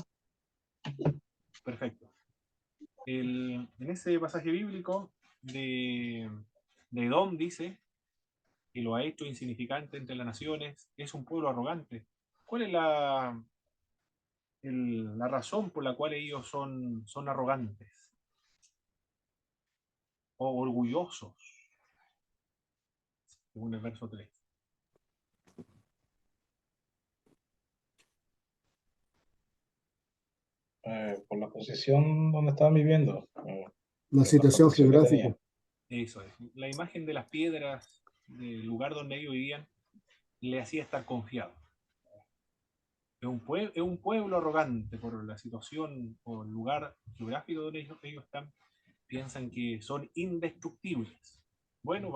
Perfecto. En ese pasaje bíblico de Edom dice que lo ha hecho insignificante entre las naciones, es un pueblo arrogante. ¿Cuál es la razón por la cual ellos son arrogantes o orgullosos? Según el verso 3. Por la posición donde estaban viviendo. La situación geográfica. Eso es. La imagen de las piedras del lugar donde ellos vivían le hacía estar confiado. Es un pueblo arrogante por la situación o el lugar geográfico donde ellos están. Piensan que son indestructibles. Bueno,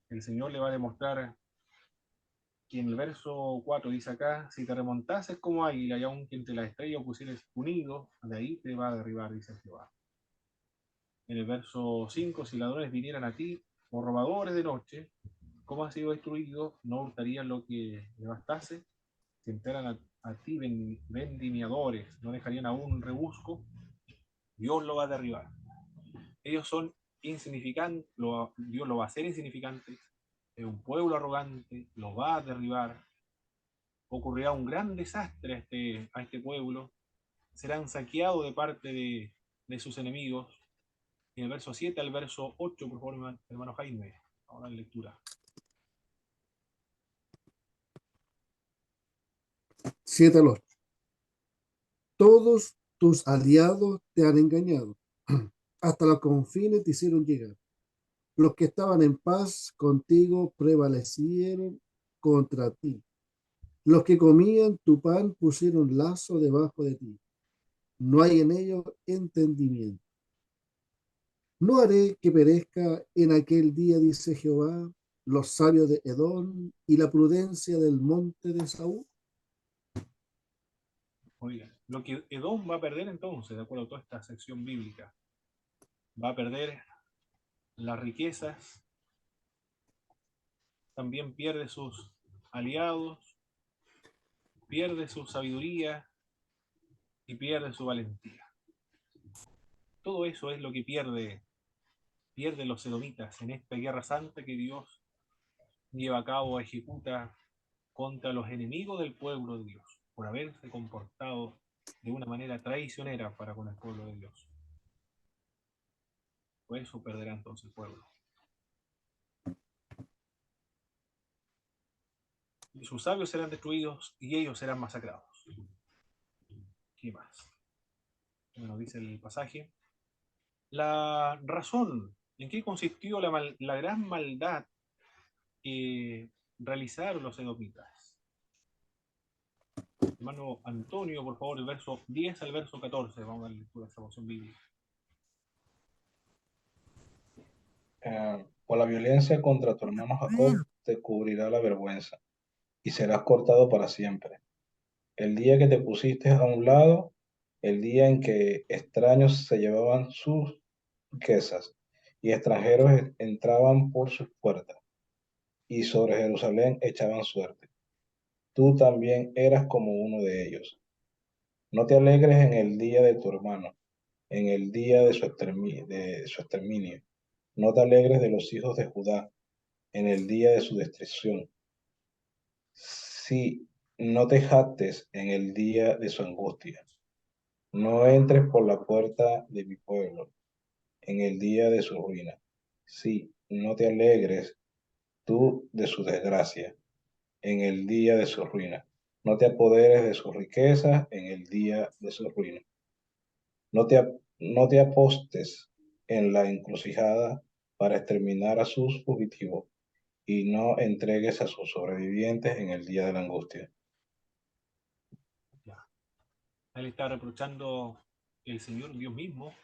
el Señor le va a demostrar que en el verso 4 dice acá, si te remontases como águila y aunque entre las estrellas pusieres unido, de ahí te va a derribar, dice Jehová. En el verso 5, si ladrones vinieran a ti, o robadores de noche, ¿cómo has sido destruido? No hurtarían lo que le bastase. Si entraran a ti vendimiadores, no dejarían aún un rebusco. Dios lo va a derribar. Ellos son insignificantes, Dios lo va a hacer insignificante. Es un pueblo arrogante, lo va a derribar. Ocurrirá un gran desastre a este pueblo. Serán saqueados de parte de sus enemigos. En el verso 7 al verso 8, por favor, hermano Jaime. Ahora en lectura. 7 al 8. Todos tus aliados te han engañado. Hasta los confines te hicieron llegar. Los que estaban en paz contigo prevalecieron contra ti. Los que comían tu pan pusieron lazo debajo de ti. No hay en ellos entendimiento. No haré que perezca en aquel día, dice Jehová, los sabios de Edom y la prudencia del monte de Saúl. Oiga, lo que Edom va a perder entonces, de acuerdo a toda esta sección bíblica, va a perder las riquezas, también pierde sus aliados, pierde su sabiduría y pierde su valentía. Todo eso es lo que pierden los edomitas en esta guerra santa que Dios lleva a cabo, ejecuta contra los enemigos del pueblo de Dios, por haberse comportado de una manera traicionera para con el pueblo de Dios. Por eso perderá entonces el pueblo. Y sus sabios serán destruidos y ellos serán masacrados. ¿Qué más? Bueno, dice el pasaje. La razón en qué consistió la gran maldad que realizaron los edomitas. Hermano Antonio, por favor, el verso 10 al verso 14. Vamos a dar lectura de esta porción bíblica. Por la violencia contra tu hermano Jacob te cubrirá la vergüenza y serás cortado para siempre. El día que te pusiste a un lado, el día en que extraños se llevaban sus riquezas y extranjeros entraban por sus puertas y sobre Jerusalén echaban suerte. Tú también eras como uno de ellos. No te alegres en el día de tu hermano, en el día de su exterminio. No te alegres de los hijos de Judá, en el día de su destrucción. Sí, no te jactes en el día de su angustia. No entres por la puerta de mi pueblo, en el día de su ruina. Sí, no te alegres tú de su desgracia, en el día de su ruina. No te apoderes de sus riquezas en el día de su ruina. No te apostes en la encrucijada para exterminar a sus fugitivos y no entregues a sus sobrevivientes en el día de la angustia. Ya. Él está reprochando el Señor Dios mismo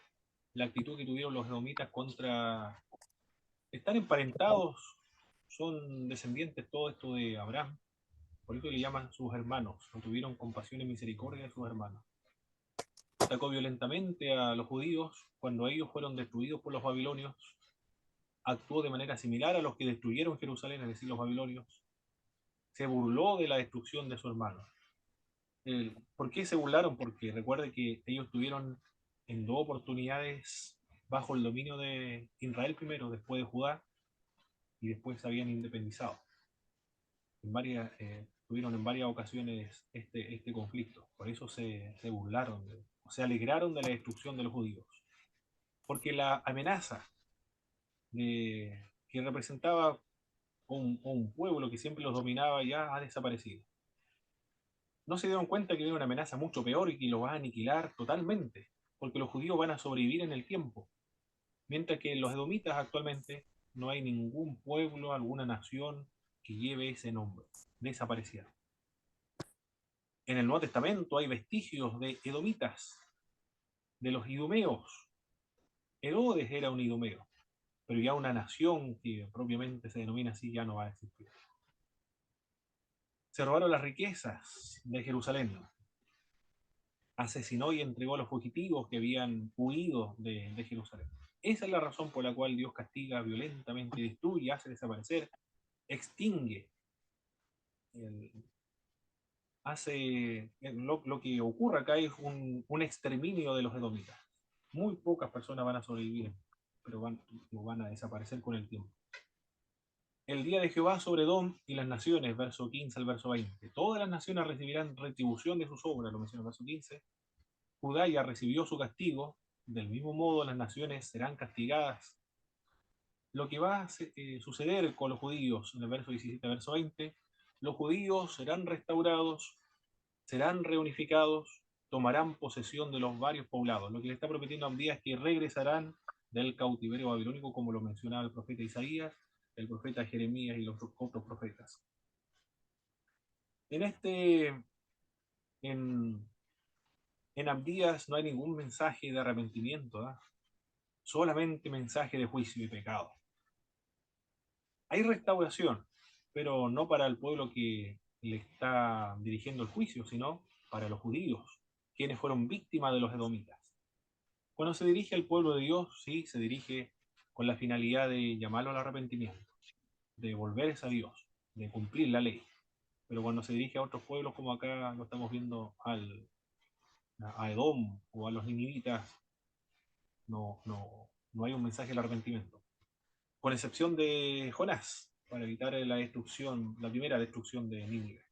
la actitud que tuvieron los edomitas contra... Están emparentados, son descendientes todo esto de Abraham, por eso le llaman sus hermanos, no tuvieron compasión y misericordia de sus hermanos. Atacó violentamente a los judíos cuando ellos fueron destruidos por los babilonios, actuó de manera similar a los que destruyeron Jerusalén, es decir, los babilonios, se burló de la destrucción de su hermano. ¿Por qué se burlaron? Porque recuerde que ellos tuvieron en dos oportunidades bajo el dominio de Israel primero, después de Judá, y después se habían independizado. Tuvieron en varias ocasiones este conflicto. Por eso se burlaron, o se alegraron de la destrucción de los judíos. Porque la amenaza que representaba un pueblo que siempre los dominaba ya ha desaparecido. No se dieron cuenta que viene una amenaza mucho peor y que los va a aniquilar totalmente, porque los judíos van a sobrevivir en el tiempo, mientras que en los edomitas actualmente no hay ningún pueblo, alguna nación que lleve ese nombre. Desaparecieron. En el Nuevo Testamento hay vestigios de edomitas, de los idumeos. Herodes era un idumeo, pero ya una nación que propiamente se denomina así ya no va a existir. Se robaron las riquezas de Jerusalén, asesinó y entregó a los fugitivos que habían huido de Jerusalén. Esa es la razón por la cual Dios castiga violentamente, destruye, hace desaparecer, extingue, lo que ocurre acá es un exterminio de los edomitas. Muy pocas personas van a sobrevivir, pero van a desaparecer con el tiempo. El día de Jehová sobre Edom y las naciones, verso 15 al verso 20. Todas las naciones recibirán retribución de sus obras, lo menciona el verso 15. Judá ya recibió su castigo, Del mismo modo, las naciones serán castigadas. Lo que va a suceder con los judíos, en el verso 17, verso 20, los judíos serán restaurados, serán reunificados, tomarán posesión de los varios poblados. Lo que le está prometiendo a Abdías es que regresarán del cautiverio babilónico, como lo mencionaba el profeta Isaías, el profeta Jeremías y los otros profetas. En Abdías no hay ningún mensaje de arrepentimiento, ¿eh? Solamente mensaje de juicio y pecado. Hay restauración, pero no para el pueblo que le está dirigiendo el juicio, sino para los judíos, quienes fueron víctimas de los edomitas. Cuando se dirige al pueblo de Dios, sí, se dirige con la finalidad de llamarlo al arrepentimiento, de volverse a Dios, de cumplir la ley. Pero cuando se dirige a otros pueblos, como acá lo estamos viendo a Edom o a los ninivitas, no hay un mensaje del arrepentimiento. Con excepción de Jonás, para evitar la destrucción, la primera destrucción de Nínive.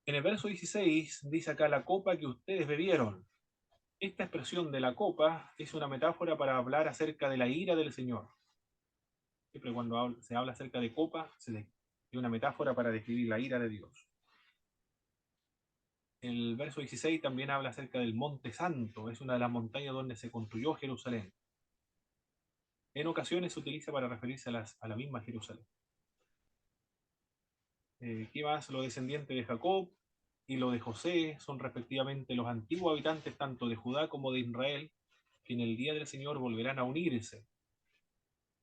En el verso 16 dice acá: la copa que ustedes bebieron. Esta expresión de la copa es una metáfora para hablar acerca de la ira del Señor. Siempre cuando se habla acerca de copa, es una metáfora para describir la ira de Dios. El verso 16 también habla acerca del Monte Santo, es una de las montañas donde se construyó Jerusalén. En ocasiones se utiliza para referirse a la misma Jerusalén. ¿Qué más? Los descendientes de Jacob y los de José son respectivamente los antiguos habitantes tanto de Judá como de Israel, que en el día del Señor volverán a unirse.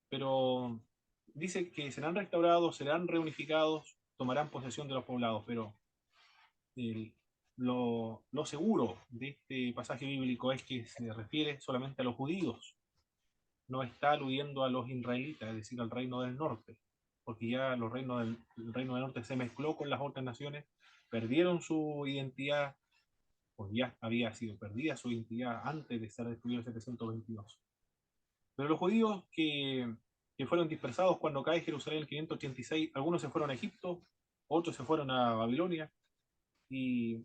Pero dice que serán restaurados, serán reunificados, tomarán posesión de los poblados, pero lo seguro de este pasaje bíblico es que se refiere solamente a los judíos, no está aludiendo a los israelitas, es decir, al reino del norte, porque ya el reino del norte se mezcló con las otras naciones, perdieron su identidad, pues ya había sido perdida su identidad antes de ser destruido en 722. Pero los judíos que fueron dispersados cuando cae Jerusalén en 586, algunos se fueron a Egipto, otros se fueron a Babilonia y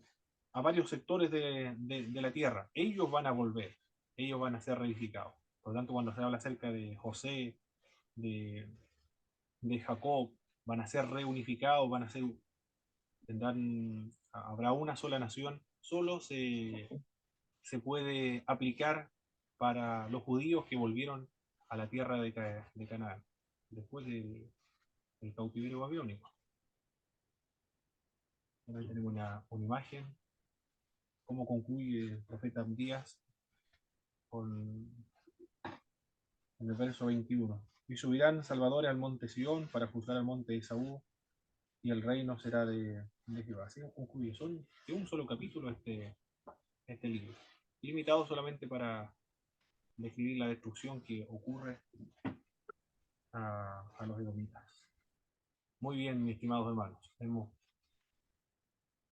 a varios sectores de la tierra. Ellos van a volver, ellos van a ser reedificados. Por lo tanto, cuando se habla acerca de José, de, de Jacob, van a ser reunificados, habrá una sola nación, solo se puede aplicar para los judíos que volvieron a la tierra de Canaán, después del cautiverio babilónico. Ahí tenemos una imagen, cómo concluye el profeta Abdías en el verso 21. Y subirán salvadores al monte Sión para juzgar al monte de Esaú, y el reino será de Jehová. Así concluye. Son de un solo capítulo este libro, limitado solamente para describir la destrucción que ocurre a los edomitas. Muy bien, mis estimados hermanos. Hemos